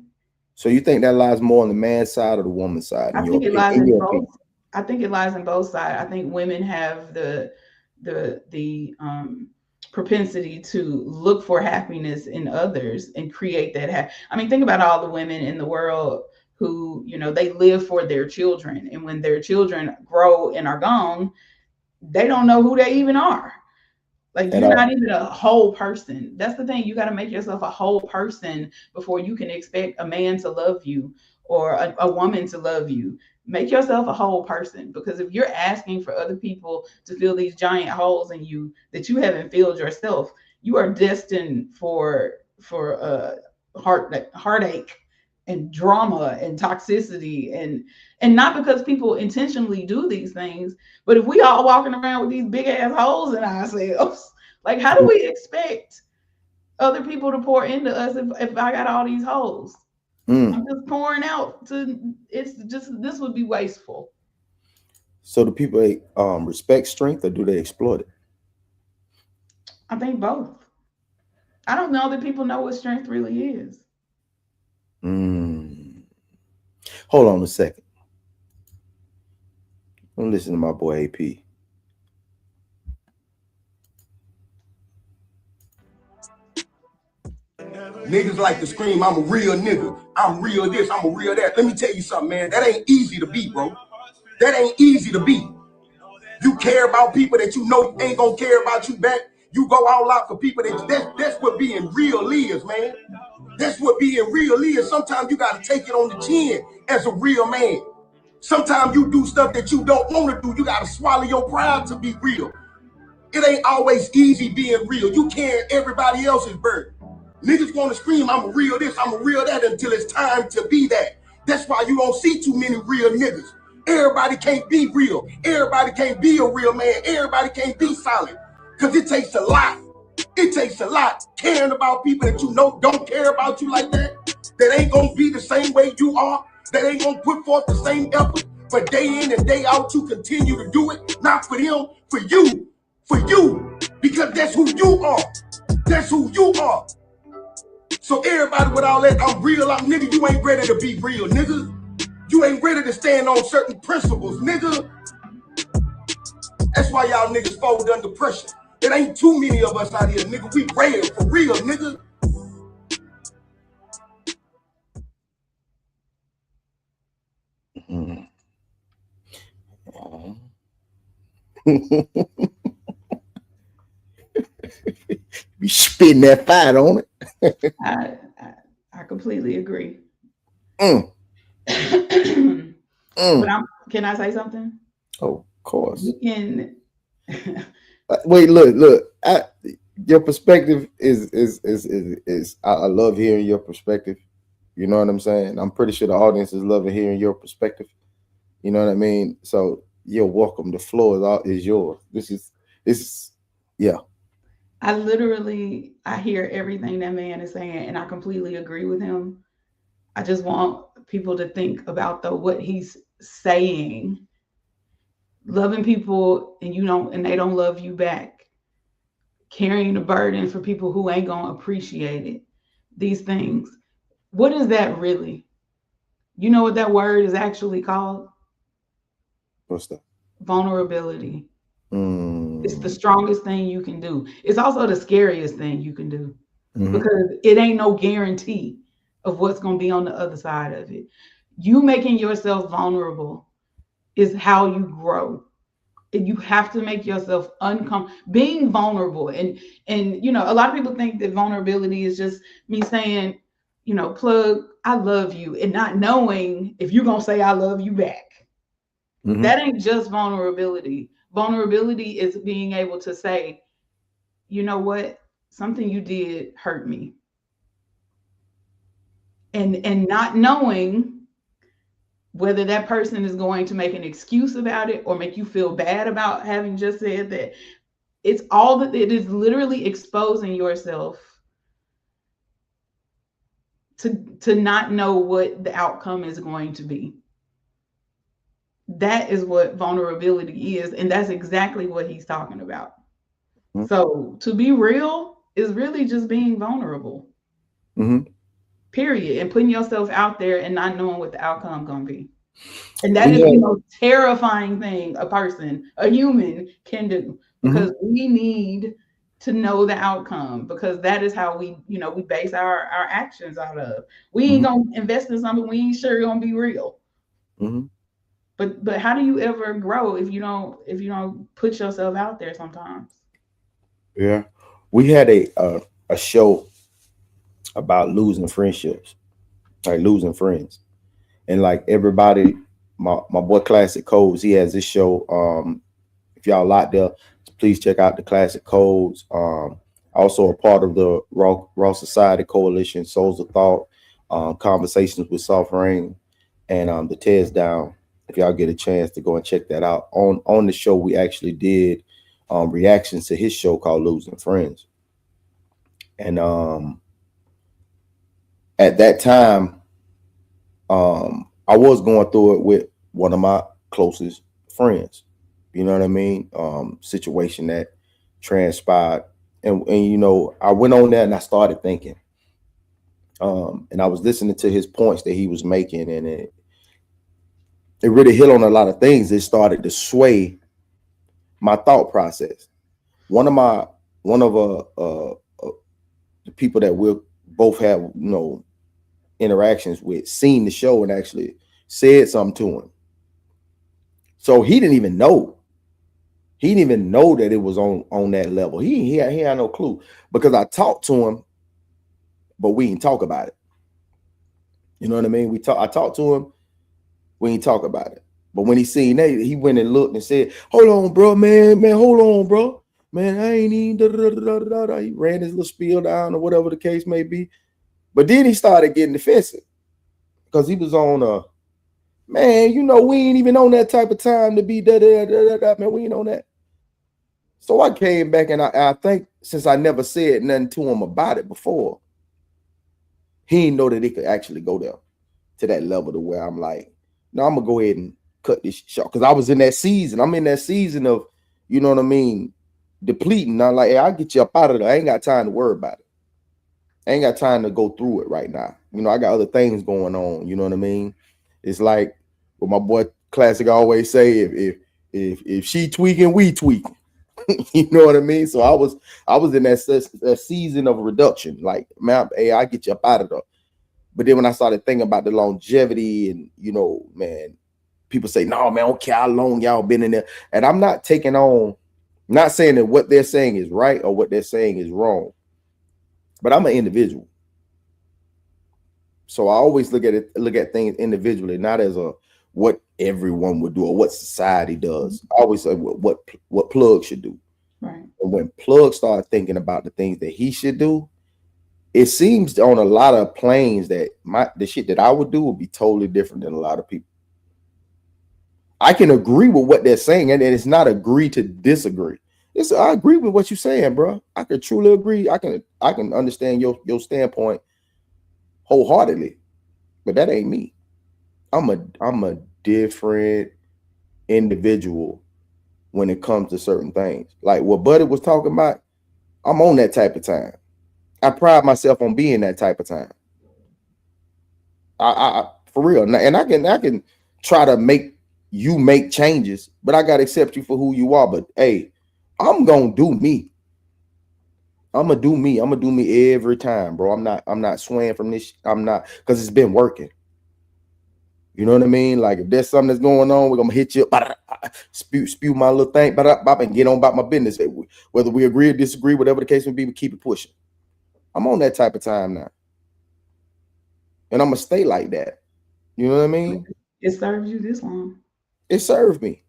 So you think that lies more on the man's side or the woman's side? I think it lies in both. I think it lies in both sides. I think women have the propensity to look for happiness in others and create that. I mean, think about all the women in the world who, they live for their children, and when their children grow and are gone, they don't know who they even are. Like, you're not even a whole person. That's the thing. You got to make yourself a whole person before you can expect a man to love you or a woman to love you. Make yourself a whole person, because if you're asking for other people to fill these giant holes in you that you haven't filled yourself, you are destined for heartache and drama and toxicity, and not because people intentionally do these things, but if we all walking around with these big ass holes in ourselves, like, how do we expect other people to pour into us if I got all these holes? I'm just pouring out this would be wasteful. So do people respect strength, or do they exploit it? I think both. I don't know that people know what strength really is. Hold on a second. Don't listen to my boy AP. Niggas like to scream, I'm a real nigga. I'm real this, I'm a real that. Let me tell you something, man. That ain't easy to be, bro. That ain't easy to be. You care about people that you know ain't gonna care about you back. You go all out for people that's what being real is, man. That's what being real is. Sometimes you gotta take it on the chin as a real man. Sometimes you do stuff that you don't want to do. You gotta swallow your pride to be real. It ain't always easy being real. You carry everybody else's burden. Niggas want to scream, I'm a real this, I'm a real that, until it's time to be that. That's why you don't see too many real niggas. Everybody can't be real. Everybody can't be a real man. Everybody can't be solid. Because it takes a lot. It takes a lot caring about people that you know don't care about you like that, that ain't going to be the same way you are, that ain't going to put forth the same effort, but day in and day out to continue to do it, not for them, for you, because that's who you are. That's who you are. So everybody with all that, I'm real, nigga, you ain't ready to be real, nigga. You ain't ready to stand on certain principles, nigga. That's why y'all niggas fold under pressure. It ain't too many of us out here, nigga. We rare, for real, nigga. Be spitting that fat on it. I completely agree. But Can I say something? Oh, of course. You can. Wait, look. Your perspective is I love hearing your perspective. You know what I'm saying? I'm pretty sure the audience is loving hearing your perspective. You know what I mean? So you're welcome. The floor is yours. This is yeah. I hear everything that man is saying, and I completely agree with him. I just want people to think about what he's saying. Loving people and they don't love you back. Carrying the burden for people who ain't gonna appreciate it. These things. What is that really? You know what that word is actually called? What's that? vulnerability. It's the strongest thing you can do. It's also the scariest thing you can do because it ain't no guarantee of what's going to be on the other side of it. You making yourself vulnerable is how you grow. And you have to make yourself uncomfortable. Being vulnerable, and you know, a lot of people think that vulnerability is just me saying, you know, Plugg, I love you, and not knowing if you're gonna say I love you back. That ain't just vulnerability. Vulnerability is being able to say, you know what, something you did hurt me, and not knowing whether that person is going to make an excuse about it or make you feel bad about having just said that. It's all that it is, literally exposing yourself to not know what the outcome is going to be. That is what vulnerability is, and that's exactly what he's talking about. So to be real is really just being vulnerable. Period. And putting yourself out there and not knowing what the outcome gonna be. And that is the most terrifying thing a human can do, because we need to know the outcome, because that is how we base our actions out of. We ain't gonna invest in something we ain't sure gonna be real. But how do you ever grow if you don't put yourself out there sometimes? Yeah, we had a show about losing friendships, like losing friends, and like everybody, my boy Classic Codes, he has this show. If y'all out there, please check out the Classic Codes. Also a part of the Raw Society Coalition, Souls of Thought, Conversations with Soft Rain, and the Tears Down. If y'all get a chance to go and check that out. On the show, we actually did reactions to his show called Losing Friends. And at that time, I was going through it with one of my closest friends. You know what I mean? Situation that transpired. And you know, I went on there and I started thinking. And I was listening to his points that he was making, and it really hit on a lot of things. It started to sway my thought process. One of the people that we'll both have, you know, interactions with, seen the show and actually said something to him. So he didn't even know. He didn't even know that it was on that level. He had no clue, because I talked to him, but we didn't talk about it. You know what I mean? I talked to him, we didn't talk about it. But when he seen that, he went and looked and said, "Hold on, bro, man, hold on, bro. Man, I ain't even da." He ran his little spiel down or whatever the case may be. But then he started getting defensive, because he was on man, you know, we ain't even on that type of time to be da. Man, we ain't on that. So I came back, and I think, since I never said nothing to him about it before, he didn't know that it could actually go there to that level to where I'm like, no, I'm gonna go ahead and cut this short, because I was in that season. I'm in that season of, you know what I mean, depleting. I'm like, hey, I'll get you up out of there. I ain't got time to worry about it. I ain't got time to go through it right now. You know, I got other things going on. You know what I mean? It's like what my boy Classic always say: if she tweaking, we tweaking. You know what I mean? So I was in that season of reduction. Like, man, hey, I get you up out of there. But then when I started thinking about the longevity, and, you know, man, people say, no, man, I don't care how long y'all been in there. And I'm not taking on, not saying that what they're saying is right or what they're saying is wrong, but I'm an individual. So I always look at things individually, not as what everyone would do or what society does. I always say what Plugg should do. Right. And when Plugg started thinking about the things that he should do, it seems on a lot of planes that the shit that I would do would be totally different than a lot of people. I can agree with what they're saying, and it's not agree to disagree. I agree with what you're saying, bro. I can truly agree. I can understand your standpoint wholeheartedly, but that ain't me. I'm a different individual when it comes to certain things. Like what Buddy was talking about, I'm on that type of time. I pride myself on being that type of time. I for real, and I can try to make, you make changes, but I gotta accept you for who you are. But hey, I'm gonna do me. I'm gonna do me. I'm gonna do me every time, bro. I'm not swaying from this. I'm not, because it's been working. You know what I mean? Like if there's something that's going on, we're gonna hit you, spew my little thing, and get on about my business. Whether we agree or disagree, whatever the case may be, we keep it pushing. I'm on that type of time now, and I'm gonna stay like that. You know what I mean? It served you this long. It served me.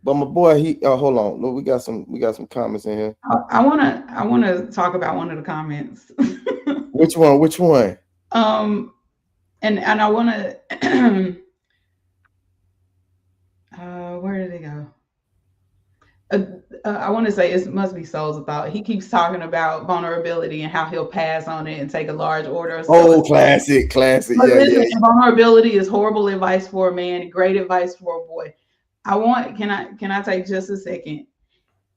But my boy, he hold on. Look, we got some comments in here. I wanna talk about one of the comments. Which one? And I wanna where did it go? I want to say it must be Souls of Thought. He keeps talking about vulnerability and how he'll pass on it and take a large order. Oh, classic. But Yeah, listen, yeah. vulnerability is horrible advice for a man, great advice for a boy. Can I take just a second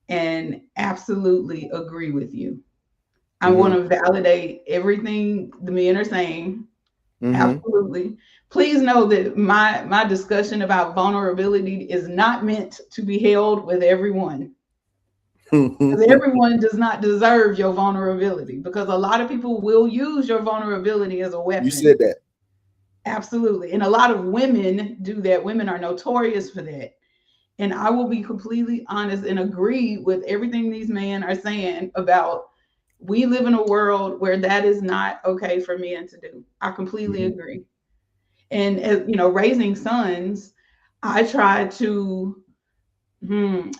and absolutely agree with you? I want to validate everything the men are saying. Absolutely. Please know that my discussion about vulnerability is not meant to be held with everyone. Because everyone does not deserve your vulnerability, because a lot of people will use your vulnerability as a weapon. You said that. Absolutely. And a lot of women do that. Women are notorious for that. And I will be completely honest and agree with everything these men are saying about, we live in a world where that is not okay for men to do. I completely agree. And as you know, raising sons, I try to,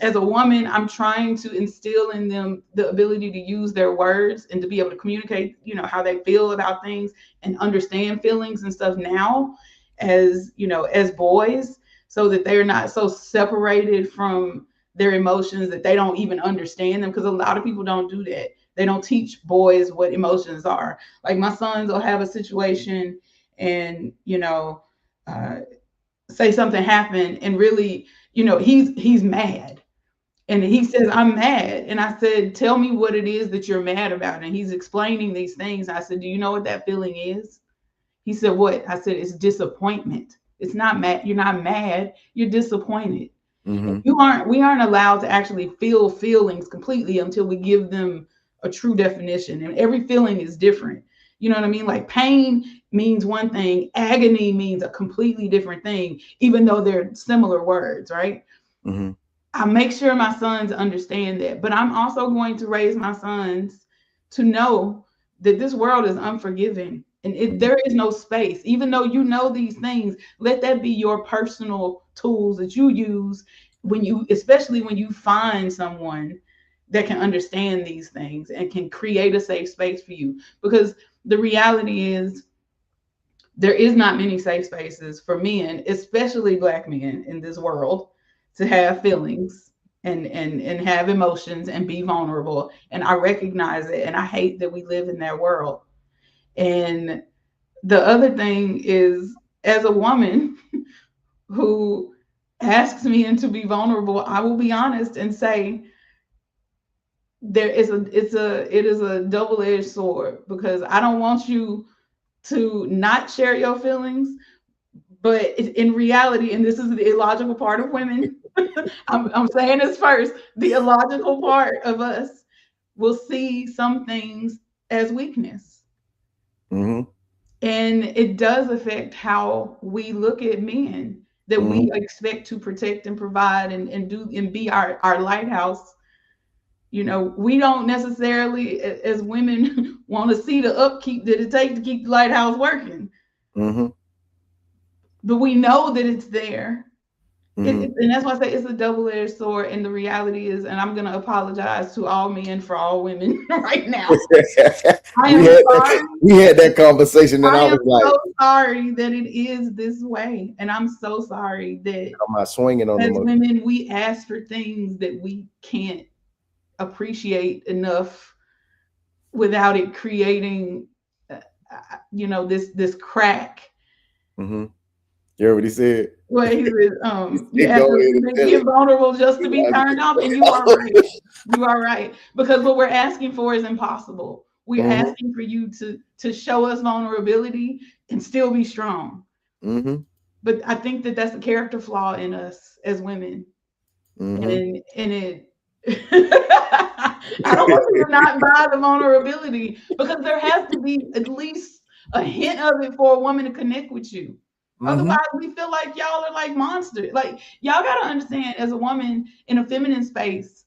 as a woman, I'm trying to instill in them the ability to use their words and to be able to communicate, you know, how they feel about things and understand feelings and stuff now, as you know, as boys, so that they're not so separated from their emotions that they don't even understand them. Because a lot of people don't do that. They don't teach boys what emotions are. Like my sons will have a situation and, you know, say something happened and really, you know, he's mad. And he says, I'm mad. And I said, tell me what it is that you're mad about. And he's explaining these things. I said, do you know what that feeling is? He said, what? I said, it's disappointment. It's not mad. You're not mad. You're disappointed. We aren't allowed to actually feel feelings completely until we give them a true definition. And every feeling is different. You know what I mean? Like pain means one thing, agony means a completely different thing, even though they're similar words, right? I make sure my sons understand that, but I'm also going to raise my sons to know that this world is unforgiving and there is no space. Even though you know these things, let that be your personal tools that you use especially when you find someone that can understand these things and can create a safe space for you. Because the reality is, there is not many safe spaces for men, especially Black men in this world, to have feelings and have emotions and be vulnerable. And I recognize it, and I hate that we live in that world. And the other thing is, as a woman who asks me to be vulnerable, I will be honest and say it is a double-edged sword, because I don't want you to not share your feelings, but in reality, and this is the illogical part of women, I'm saying this first, the illogical part of us will see some things as weakness. And it does affect how we look at men that we expect to protect and provide and be our lighthouse. You know, we don't necessarily, as women, want to see the upkeep that it takes to keep the lighthouse working. But we know that it's there. And that's why I say it's a double-edged sword. And the reality is, and I'm going to apologize to all men for all women right now. We had that conversation, and I was like, so sorry that it is this way. And I'm so sorry that I'm not swinging on as women, we ask for things that we can't appreciate enough without it creating, you know, this crack. You heard what he said? Well, he said, you have to get vulnerable just to be turned off. And you are right. You are right. Because what we're asking for is impossible. We're asking for you to show us vulnerability and still be strong. But I think that that's a character flaw in us as women. And it I don't want you to not buy the vulnerability, because there has to be at least a hint of it for a woman to connect with you. Otherwise, we feel like y'all are like monsters. Like, y'all gotta understand, as a woman in a feminine space,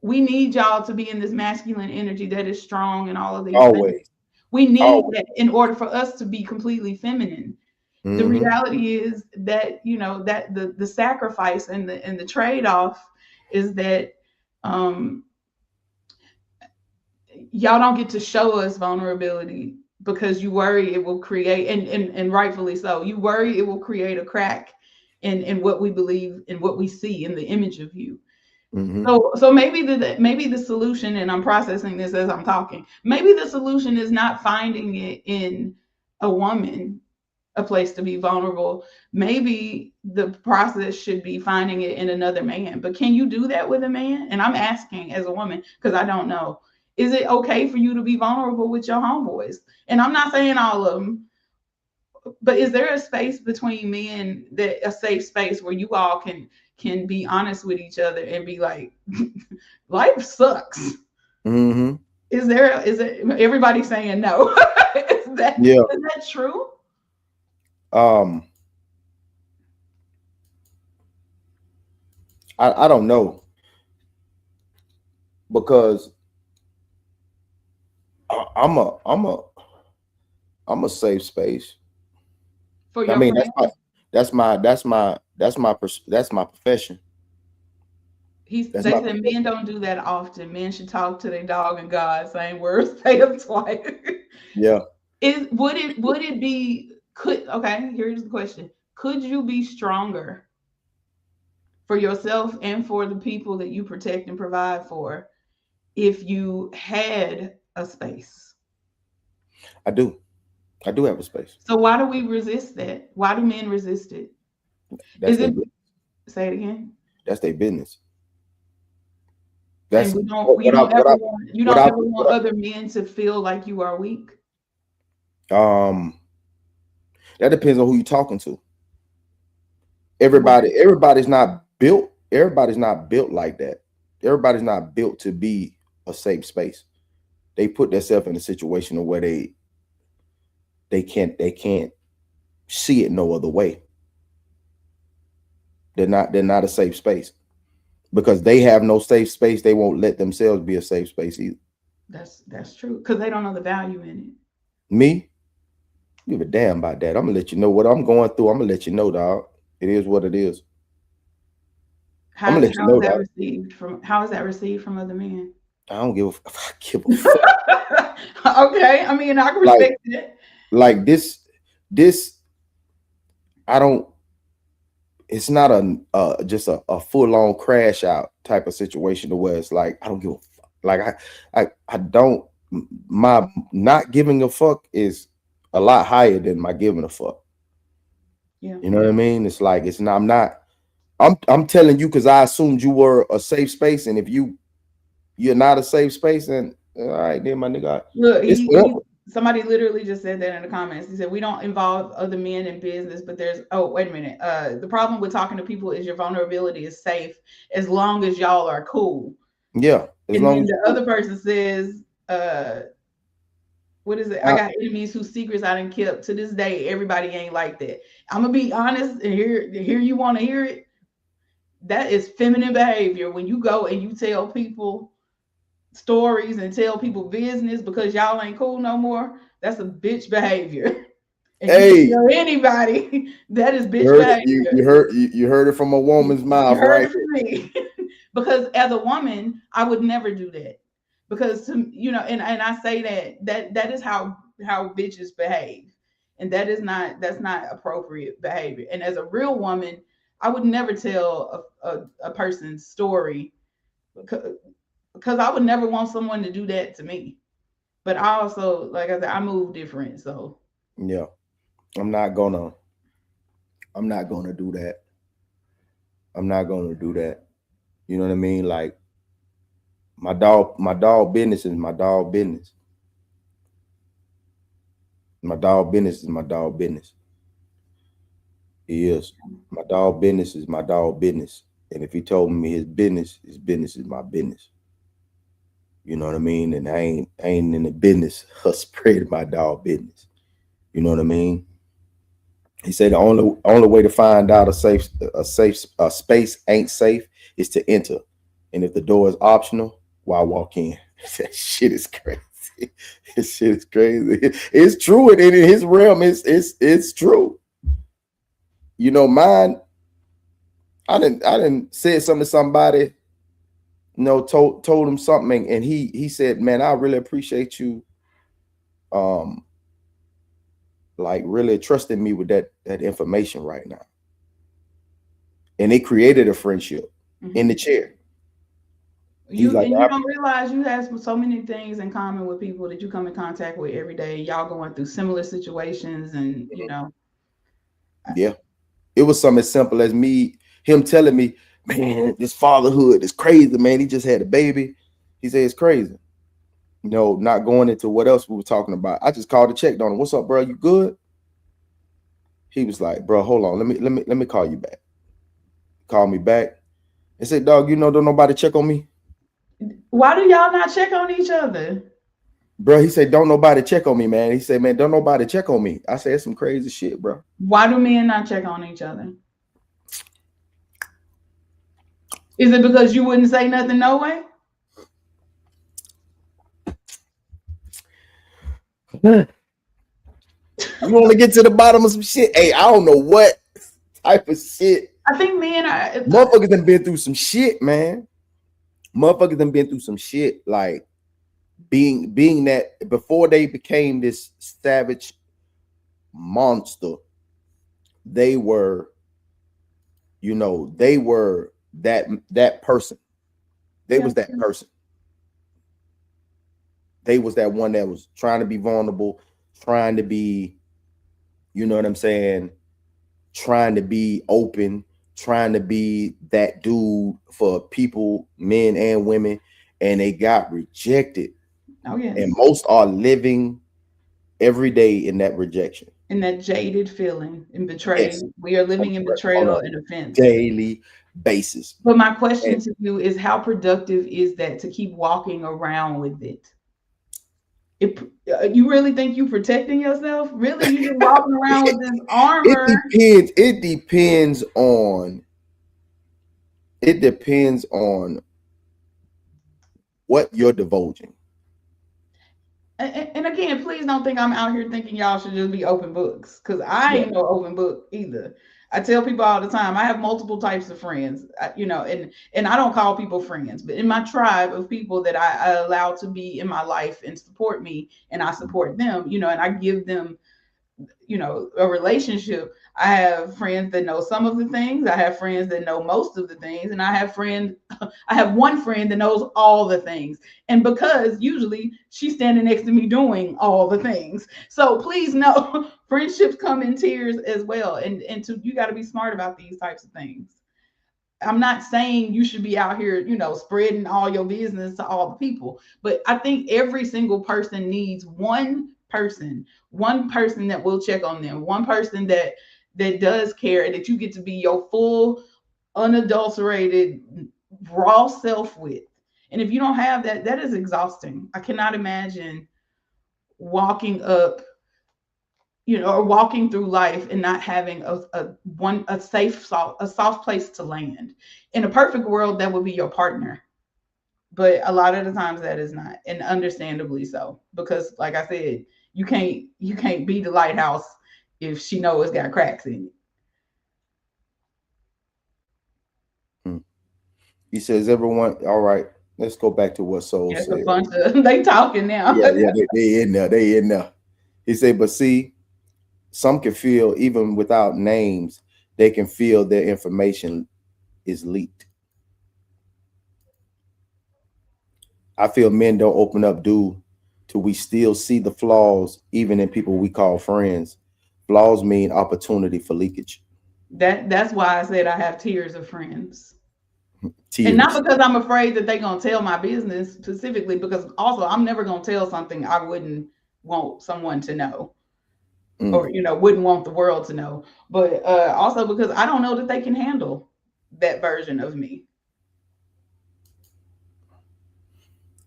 we need y'all to be in this masculine energy that is strong and all of these things. Always. We need that in order for us to be completely feminine. The reality is that, you know, that the sacrifice and the trade-off is that y'all don't get to show us vulnerability because you worry it will create, and rightfully so, you worry it will create a crack in what we believe and what we see in the image of you. So maybe the solution, and I'm processing this as I'm talking, maybe the solution is not finding it in a woman, a place to be vulnerable. Maybe the process should be finding it in another man. But can you do that with a man? And I'm asking as a woman, because I don't know. Is it okay for you to be vulnerable with your homeboys? And I'm not saying all of them, but is there a space between men, that a safe space where you all can be honest with each other and be like, life sucks? Is it everybody saying no? Is that true? I don't know, because I'm a safe space. For your, I mean, that's my profession. They said men don't do that often. Men should talk to their dog and God, same words, say them twice. Yeah. Would it be, okay, here's the question. Could you be stronger for yourself and for the people that you protect and provide for if you had a space? I do have a space. So why do we resist that? Why do men resist it? Say it again? That's their business. And you don't ever want other men to feel like you are weak? That depends on who you're talking to. Everybody's not built like that. Everybody's not built to be a safe space. They put themselves in a situation where they can't see it no other way. They're not a safe space. Because they have no safe space, they won't let themselves be a safe space either. That's true, because they don't know the value in it. Me? Give a damn about that. I'm gonna let you know what I'm going through. I'm gonna let you know, dog. It is what it is. How is that received from other men? I don't give a fuck. Okay, I mean, I can respect it. Like this, I don't. It's not just a full-on crash out type of situation to where it's like I don't give a fuck. Like I don't. My not giving a fuck is a lot higher than my giving a fuck. Yeah. You know what I mean? It's like it's not. I'm telling you because I assumed you were a safe space, and if you're not a safe space, then all right, then my nigga. Look, somebody literally just said that in the comments. He said, we don't involve other men in business, but wait a minute. The problem with talking to people is your vulnerability is safe as long as y'all are cool. Yeah. And then the other person says, what is it? I got enemies whose secrets I done kept. To this day, everybody ain't like that. I'm gonna be honest, and here you want to hear it. That is feminine behavior. When you go and you tell people stories and tell people business because y'all ain't cool no more, that's a bitch behavior. And you tell anybody that is bitch behavior. You heard it from a woman's mouth, right? Me. Because as a woman, I would never do that. Because and I say that is how bitches behave. And that's not appropriate behavior. And as a real woman, I would never tell a person's story because I would never want someone to do that to me. But I also, like I said, I move different. So yeah, I'm not gonna do that. I'm not gonna do that. You know what I mean? Like my dog business is my dog business. My dog business is my dog business. He is. My dog business is my dog business. And if he told me his business is my business. You know what I mean? And I ain't in the business of spreading my dog business. You know what I mean? He said the only way to find out a space ain't safe is to enter. And if the door is optional, why walk in? That shit is crazy. This shit is crazy. It's true, and in his realm, it's true. You know, mine. I didn't say something to somebody. You know, told him something, and he said, "Man, I really appreciate you, um, like really trusting me with that information right now." And it created a friendship in the chair. You He's like, and you don't realize you have so many things in common with people that you come in contact with every day. Y'all going through similar situations, and you know. yeah. It was something as simple as him telling me, "Man, this fatherhood is crazy, man. He just had a baby." He said it's crazy. You know, not going into what else we were talking about. I just called to check on him. "What's up, bro? You good?" He was like, "Bro, hold on. Let me call you back." Call me back and said, "Dog, you know, don't nobody check on me." Why do y'all not check on each other? Bro, he said, "Don't nobody check on me, man." He said, "Man, don't nobody check on me." I said, "It's some crazy shit, bro." Why do men not check on each other? Is it because you wouldn't say nothing no way? You want to get to the bottom of some shit? Hey, I don't know what type of shit. I think men are. Motherfuckers done been through some shit, man. Motherfuckers done been through some shit, like being that before they became this savage monster, they were, you know, they were that person. They was that person. They was that one that was trying to be vulnerable, trying to be, you know what I'm saying, trying to be open, trying to be that dude for people, men and women, and they got rejected. Oh yes. And most are living every day in that rejection. In that jaded feeling and betrayed. Yes. We are living in betrayal On and a offense. daily basis. But my question And to you is, how productive is that to keep walking around with it? You really think you protecting yourself? Really, you just walking around with this armor? It depends on what you're divulging. And again, please don't think I'm out here thinking y'all should just be open books, because I ain't no open book either. I tell people all the time, I have multiple types of friends, you know, and I don't call people friends, but in my tribe of people that I allow to be in my life and support me, and I support them, you know, and I give them, you know, a relationship. I have friends that know some of the things. I have friends that know most of the things, and I have one friend that knows all the things. And because usually she's standing next to me doing all the things. So please know, friendships come in tiers as well. And you got to be smart about these types of things. I'm not saying you should be out here, you know, spreading all your business to all the people, but I think every single person needs one person that will check on them, one person that does care, and that you get to be your full, unadulterated, raw self with. And if you don't have that, that is exhausting. I cannot imagine walking up, you know, or walking through life and not having a safe, a soft place to land. In a perfect world, that would be your partner, but a lot of the times that is not, and understandably so, because like I said, you can't be the lighthouse if she knows it's got cracks in it. He says, "Everyone, all right, let's go back to what Soul That's said." a bunch of they talking now. Yeah, they in there. They in there. He said, "But see, some can feel, even without names, they can feel their information is leaked. I feel men don't open up due to we still see the flaws, even in people we call friends. Flaws mean opportunity for leakage." That's why I said I have tiers of friends. Tears. And not because I'm afraid that they're gonna tell my business specifically, because also I'm never gonna tell something I wouldn't want someone to know. or wouldn't want the world to know, but also because I don't know that they can handle that version of me.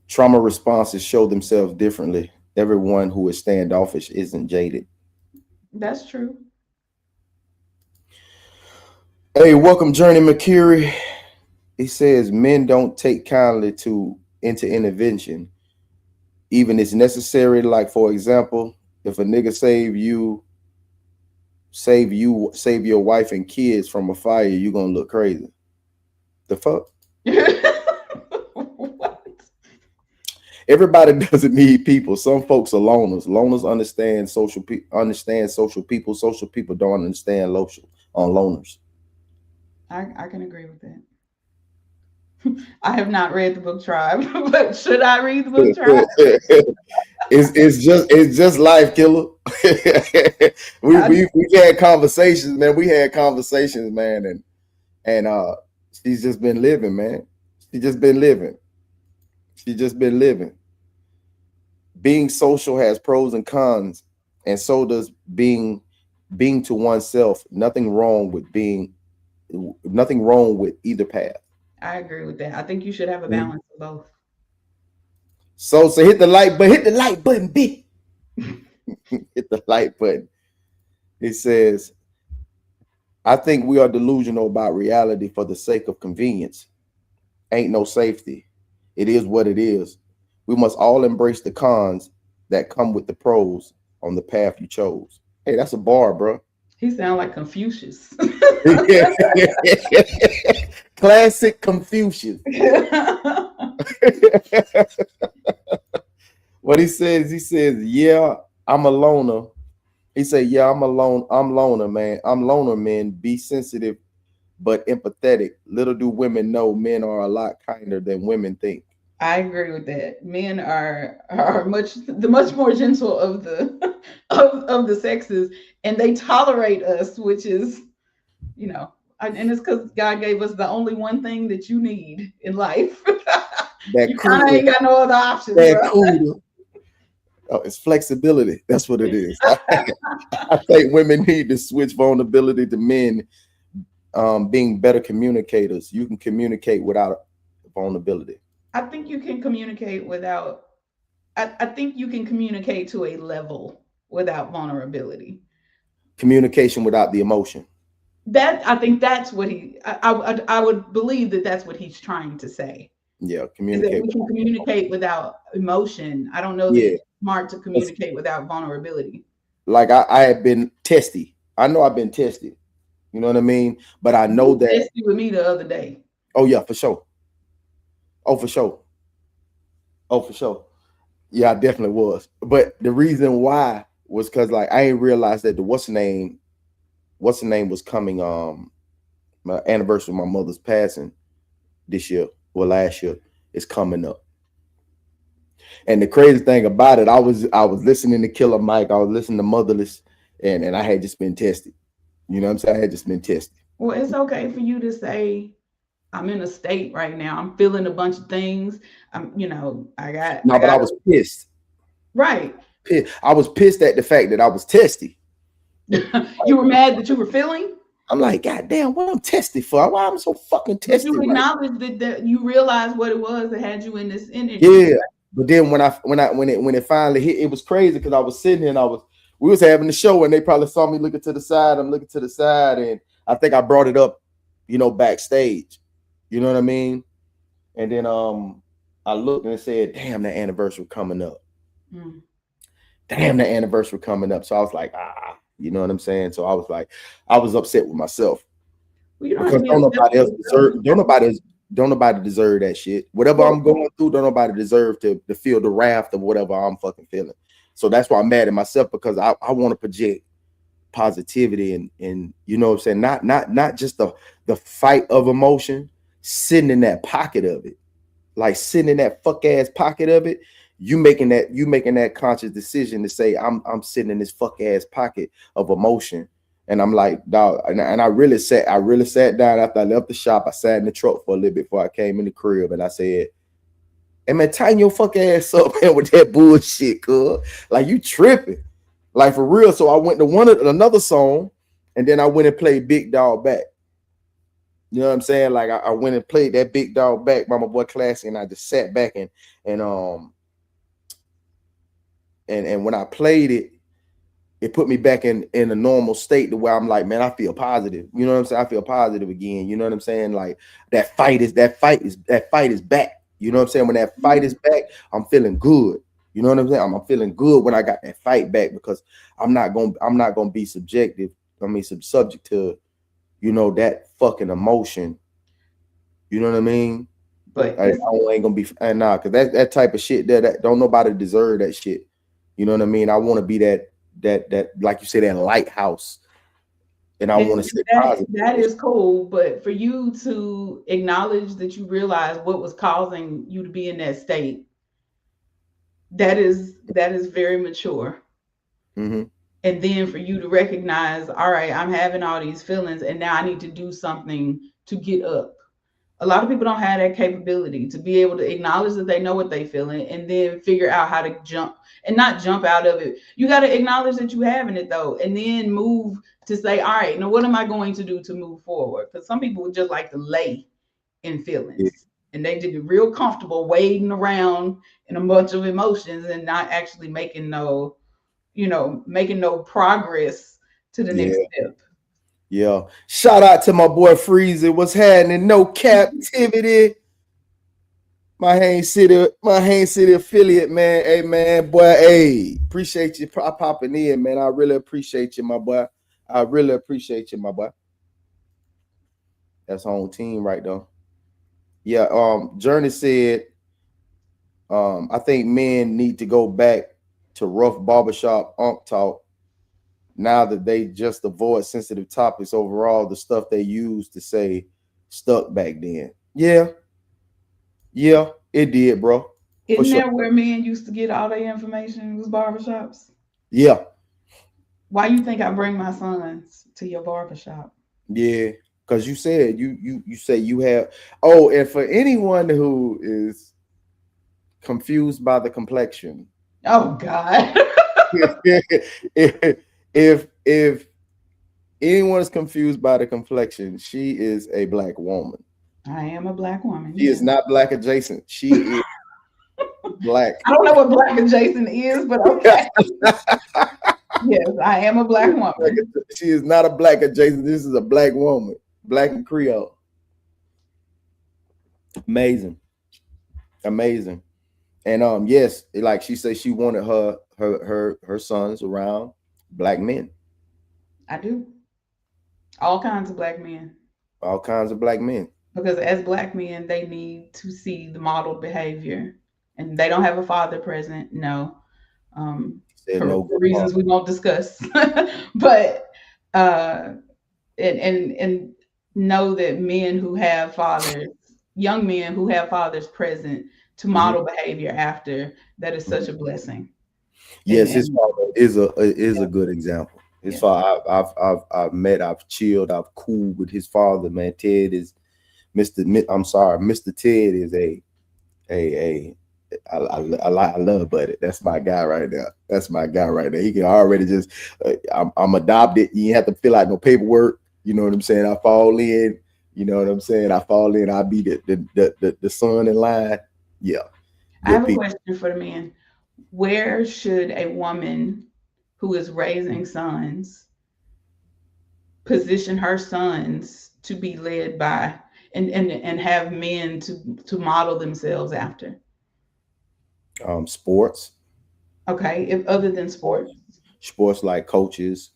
Trauma responses show themselves differently. Everyone who is standoffish isn't jaded. That's true. Hey, welcome, Journey McCurry. He says men don't take kindly into intervention, even it's necessary. Like, for example, if a nigga save your wife and kids from a fire, you gonna look crazy. The fuck? What? Everybody doesn't need people. Some folks are loners. Loners understand social people. Social people don't understand loners. I can agree with that. I have not read the book Tribe, but should I read the book Tribe? It's just life, killer. we had conversations, man. We had conversations, man, and she's just been living, man. She just been living. Being social has pros and cons, and so does being to oneself. Nothing wrong with either path. I agree with that. I think you should have a balance of both. So hit the like button, bitch. Hit the like button. It says, I think we are delusional about reality for the sake of convenience. Ain't no safety. It is what it is. We must all embrace the cons that come with the pros on the path you chose. Hey, that's a bar, bro. He sounds like Confucius. Classic Confucius. What he says, yeah, I'm a loner. He said, yeah, I'm loner, man. I'm loner, man. Be sensitive, but empathetic. Little do women know men are a lot kinder than women think. I agree with that. Men are much more gentle of the of the sexes, and they tolerate us, which is, and it's because God gave us the only one thing that you need in life. That you kind of ain't got no other options. That cool. Oh, it's flexibility. That's what it is. I think women need to switch vulnerability to men being better communicators. You can communicate without vulnerability. I think you can communicate without. I think you can communicate to a level without vulnerability. Communication without the emotion. I think that's what I would believe that that's what he's trying to say. Yeah, communicate. We can communicate without emotion. I don't know that it's smart to communicate without vulnerability. Like I have been testy. I know I've been tested. You know what I mean? But I know that tested with me the other day. Oh yeah, for sure. Oh, for sure. Yeah, I definitely was. But the reason why was because like I didn't realize that the what's the name was coming my anniversary of my mother's passing this year or last year is coming up. And the crazy thing about it, I was listening to Killer Mike, I was listening to Motherless, and I had just been tested. You know what I'm saying? I had just been tested. Well, it's okay for you to say, I'm in a state right now. I'm feeling a bunch of things. I was pissed. Right. I was pissed at the fact that I was testy. You were mad that you were feeling? I'm like, God damn, what I'm tested for? Why I'm so fucking tested? You acknowledged that you realized what it was that had you in this energy. Yeah. But then when it finally hit, it was crazy because I was sitting here and we was having the show and they probably saw me looking to the side. I'm looking to the side and I think I brought it up, backstage. You know what I mean? And then I looked and said, damn, the anniversary coming up. Damn, the anniversary coming up. So I was like, you know what I'm saying? So I was like, I was upset with myself. Well, because don't nobody deserve that shit. Whatever I'm going through, don't nobody deserve to feel the wrath of whatever I'm fucking feeling. So that's why I'm mad at myself, because I want to project positivity and you know what I'm saying, not just the fight of emotion, sitting in that pocket of it, like sitting in that fuck ass pocket of it. You making that conscious decision to say I'm sitting in this fuck ass pocket of emotion. And I'm like, dog, and I really sat down after I left the shop. I sat in the truck for a little bit before I came in the crib, and I said, hey man, tighten your fuck ass up, man, with that bullshit, cuz. Like, you tripping. Like for real. So I went to another song, and then I went and played Big Dog Back. You know what I'm saying? Like I went and played that Big Dog Back by my boy Classy, and I just sat back and when I played it, it put me back in a normal state to where I'm like, man, I feel positive. You know what I'm saying? I feel positive again. You know what I'm saying? Like that fight is back. You know what I'm saying? When that fight is back, I'm feeling good. You know what I'm saying? I'm feeling good when I got that fight back, because I'm not gonna be subject to, you know, that fucking emotion. You know what I mean? But I ain't gonna be because that type of shit that don't nobody deserve that shit. You know what I mean? I want to be that like you say, that lighthouse, and I want to say that is cool. But for you to acknowledge that you realize what was causing you to be in that state, that is very mature. Mm-hmm. And then for you to recognize, all right, I'm having all these feelings, and now I need to do something to get up. A lot of people don't have that capability to be able to acknowledge that they know what they're feeling and then figure out how to jump, and not jump out of it. You got to acknowledge that you're having it though, and then move to say, all right, now what am I going to do to move forward? Because some people would just like to lay in feelings, and they just be real comfortable wading around in a bunch of emotions and not actually making no progress to the next step. Yeah. Shout out to my boy Freezer. What's happening? No captivity. My Haines City affiliate, man. Hey, man, boy. Hey, appreciate you popping in, man. I really appreciate you, my boy. I really appreciate you, my boy. That's on team right though. Yeah. Journey said, I think men need to go back to rough barbershop unk talk. Now that they just avoid sensitive topics overall, the stuff they used to say stuck back then. Yeah, it did, bro. Isn't that where men used to get all their information, was barbershops? Yeah. Why you think I bring my sons to your barbershop? Yeah, because you said you say you have. Oh, and for anyone who is confused by the complexion. Oh God. if anyone is confused by the complexion, she is a black woman. I am a black woman. She is not black adjacent. She is black. I don't know what black adjacent is, but okay. Yes, I am a black woman. She is not a black adjacent. This is a black woman, black and Creole. Amazing. And yes, like she said, she wanted her sons around black men. I do. All kinds of black men. All kinds of black men. Because as black men, they need to see the modeled behavior, and they don't have a father present. No. For reasons we won't discuss, but and know that men who have fathers, young men who have fathers present to model behavior after, that is such a blessing. Yes, his father is a good example. His father, I've met, I've chilled, I've cooled with his father. Man, Ted is Mr. Ted is I love Buddy. That's my guy right there. He can already just, I'm adopted. You have to fill out no paperwork. You know what I'm saying? I fall in. You know what I'm saying? I fall in. I'll be the son in line. Yeah. I have a question for the men. Where should a woman who is raising sons position her sons to be led by and have men to model themselves after? Sports. Okay, if other than sports like coaches.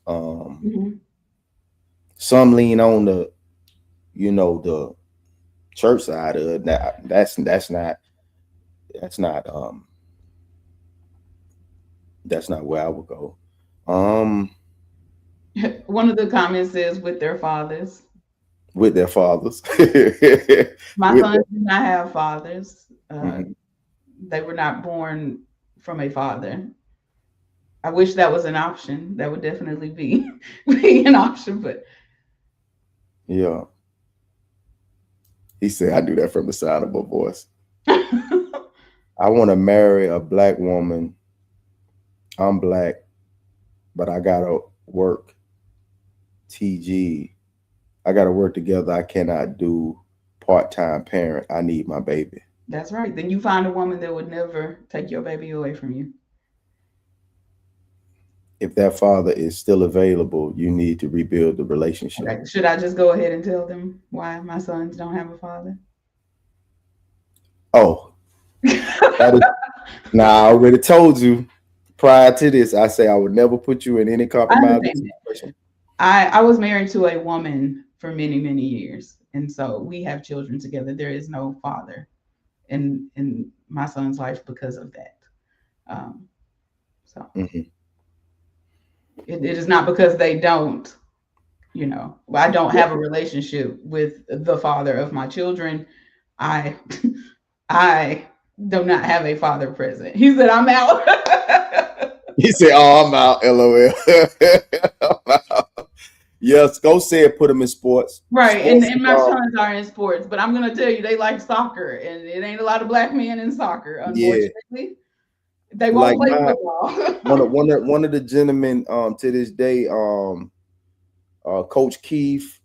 Some lean on the church side of it. That's not where I would go. One of the comments says with their fathers. My sons do not have fathers. They were not born from a father. I wish that was an option. That would definitely be an option, but yeah. He said, I do that from the sound of my voice. I want to marry a black woman. I'm black. but I gotta work TG. I gotta work together. I cannot do part-time parent. I need my baby. That's right. Then you find a woman that would never take your baby away from you. If that father is still available, you need to rebuild the relationship. Okay. Should I just go ahead and tell them why my sons don't have a father? Oh, that is, now I already told you prior to this. I say I would never put you in any I compromising understand that. situation. I was married to a woman for many, many years. And so we have children together. There is no father in my son's life because of that. Um, so Mhm. it is not because they don't, I don't have a relationship with the father of my children. I I do not have a father present. He said, I'm out. He said, "Oh, I'm out." LOL. I'm out. Yes, go say it. Put them in sports. Right. And, Sports and is my sons are in sports, but I'm going to tell you, they like soccer, and it ain't a lot of black men in soccer, yeah. unfortunately. They won't Like play my football. one of the gentlemen to this day Coach Keith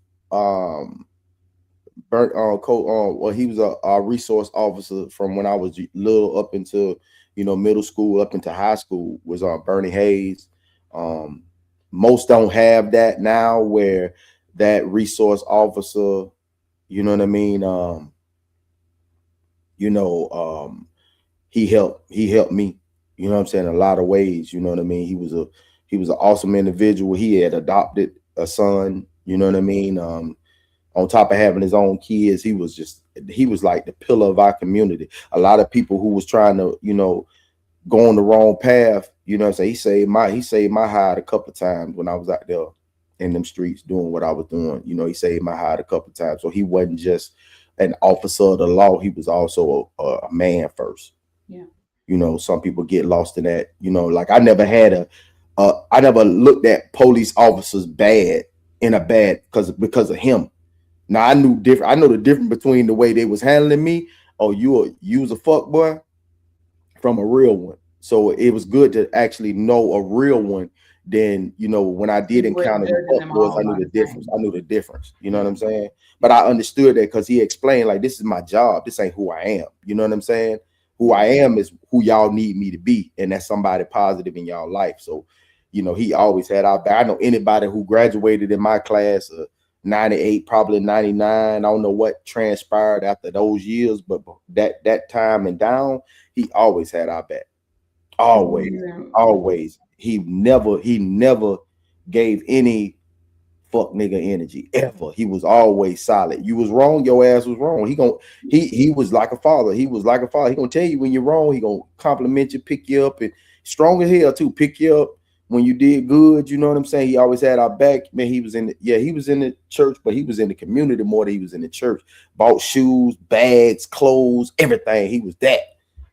burnt well, he was a resource officer from when I was little up into middle school up into high school was Bernie Hayes. um Most don't have that now where that resource officer, you know what I mean, you know um he helped me, you know what I'm saying, in a lot of ways, you know what I mean. He was an awesome individual. He had adopted a son, you know what I mean. On top of having his own kids, he was like the pillar of our community. A lot of people who was trying to, go on the wrong path, you know what I'm saying, he saved my hide a couple of times when I was out there in them streets doing what I was doing. He saved my hide a couple of times. So he wasn't just an officer of the law, he was also a man first. Yeah. Some people get lost in that. Like I never looked at police officers bad in a bad because of him. Now I knew different. I know the difference between the way they was handling me. Oh, you was a fuck boy from a real one. So it was good to actually know a real one. Then when I did You wasn't encounter the judging fuck them boys, all I knew by the the difference. same. I knew the difference. You know Yeah. what I'm saying? But I understood that because he explained like, this is my job. This ain't who I am. You know what I'm saying? Who I am is who y'all need me to be, and that's somebody positive in y'all life. So, he always had our back. I know anybody who graduated in my class, 98, probably 99. I don't know what transpired after those years, but that time and down, he always had our back. Always, always. He never gave any fuck nigga energy ever. He was always solid. You was wrong, your ass was wrong. He was like a father. He was like a father. He gonna tell you when you're wrong. He gonna compliment you, pick you up, and strong as hell too. Pick you up when you did good. You know what I'm saying? He always had our back. Man, he was in the church, but he was in the community more than he was in the church. Bought shoes, bags, clothes, everything. He was that.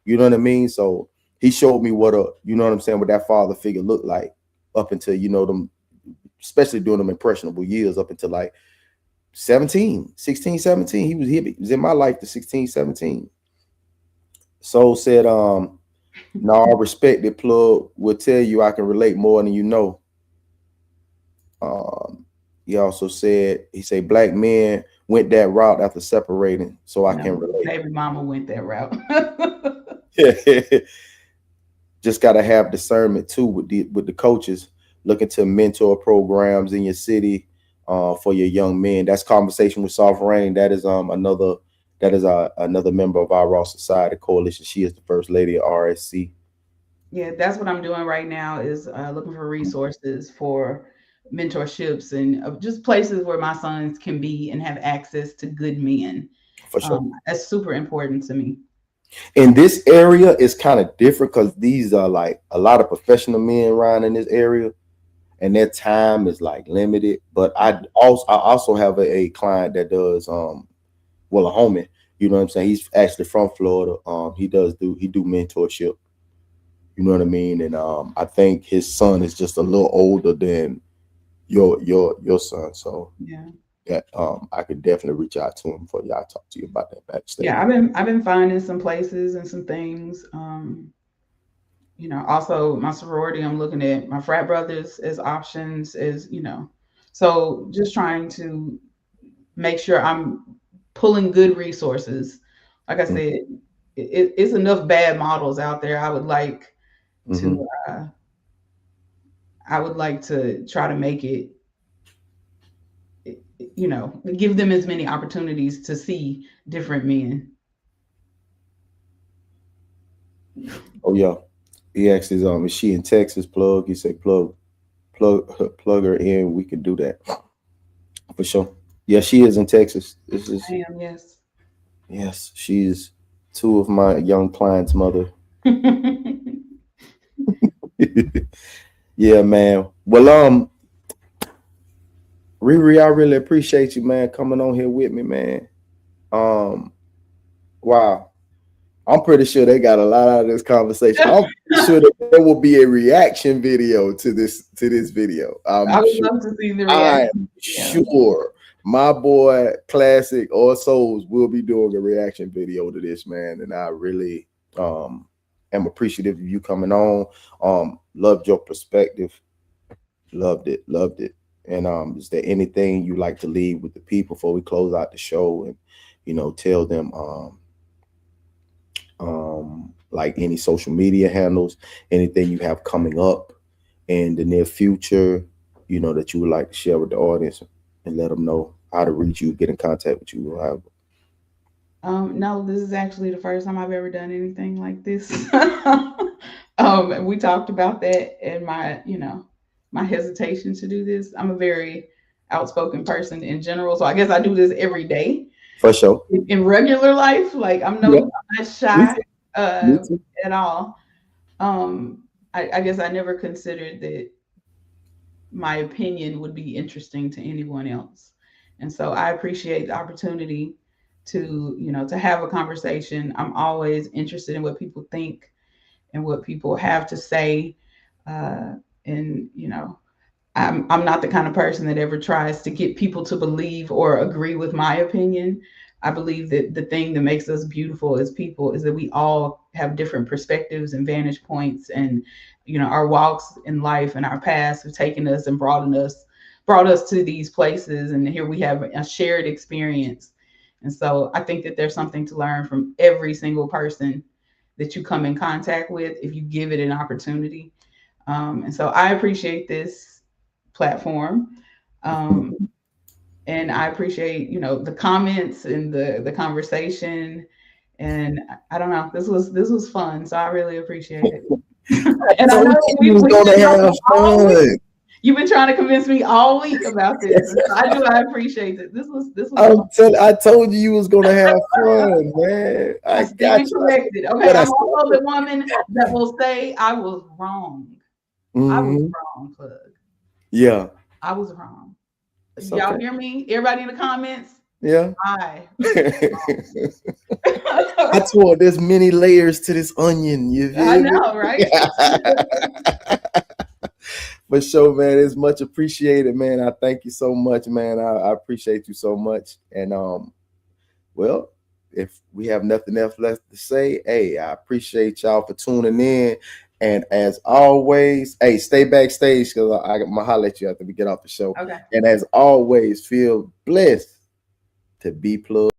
You know what I mean? So he showed me what what that father figure looked like up until them, especially during them impressionable years up until like 16, 17. He was in my life to 16, 17. So said, no, I respect it, Plug. Will tell you I can relate more than you know. Um, he also said, black men went that route after separating, so I can No, relate. baby mama went that route. Just gotta have discernment too with the coaches looking to mentor programs in your city for your young men. That's Conversation with Soft Rain. That is another member of our Raw Society Coalition. She is the first lady of RSC. Yeah, that's what I'm doing right now is looking for resources for mentorships and just places where my sons can be and have access to good men. For sure. That's super important to me. In this area, it's kind of different because these are like a lot of professional men around in this area, and their time is like limited. But I also have a client that does well, a homie, you know what I'm saying? He's actually from Florida. He do mentorship, you know what I mean? And I think his son is just a little older than your son. So Yeah. yeah, I could definitely reach out to him for y'all talk to you about that backstage. Yeah, I've been finding some places and some things. you know, also my sorority, I'm looking at my frat brothers as options, as, you know, so just trying to make sure I'm pulling good resources. Like I said, it's enough bad models out there. Mm-hmm. To, I would like to try to make it, you know, give them as many opportunities to see different men. Oh yeah. He asked his is she in Texas, Plug? He said plug her in. We can do that for sure. Yeah, she is in Texas. This is I am, yes. yes, she's two of my young clients' mother. Yeah, man. Well, Riri, I really appreciate you, man, coming on here with me, man. Um, wow. I'm pretty sure they got a lot out of this conversation. I'm sure that there will be a reaction video to this video. I would love to see the reaction. I'm sure my boy Classic or Souls will be doing a reaction video to this, man. And I really am appreciative of you coming on. Loved your perspective. Loved it. Loved it. And is there anything you like to leave with the people before we close out the show and, you know, tell them like any social media handles, anything you have coming up in the near future, you know, that you would like to share with the audience and let them know how to reach you, get in contact with you, or however? No, this is actually the first time I've ever done anything like this. We talked about that and my, you know, my hesitation to do this. I'm a very outspoken person in general, so I guess I do this every day. For sure. In regular life, like I'm not shy at all. I guess I never considered that my opinion would be interesting to anyone else. And so I appreciate the opportunity to, you know, to have a conversation. I'm always interested in what people think and what people have to say. And, you know, I'm not the kind of person that ever tries to get people to believe or agree with my opinion. I believe that the thing that makes us beautiful as people is that we all have different perspectives and vantage points, and you know, our walks in life and our past have taken us and brought us to these places, and here we have a shared experience. And so I think that there's something to learn from every single person that you come in contact with if you give it an opportunity. And so I appreciate this platform. And I appreciate, you know, the comments and the conversation. And I don't know, this was fun. So I really appreciate it. And I know you've been trying to convince me all week about this. I appreciate it. This was I told you was gonna have fun, man. I got you. Corrected. Okay, I'm also the woman that will say I was wrong. I was wrong, Plug. Yeah. I was wrong. Y'all hear me? Everybody in the comments? Yeah. I tore there's many layers to this onion. You feel I know, right? For sure, man. It's much appreciated, man. I thank you so much, man. I appreciate you so much. And well, if we have nothing else left to say, hey, I appreciate y'all for tuning in. And as always, hey, stay backstage because I'm gonna holler at you after we get off the show. Okay. And as always, feel blessed to be Plug.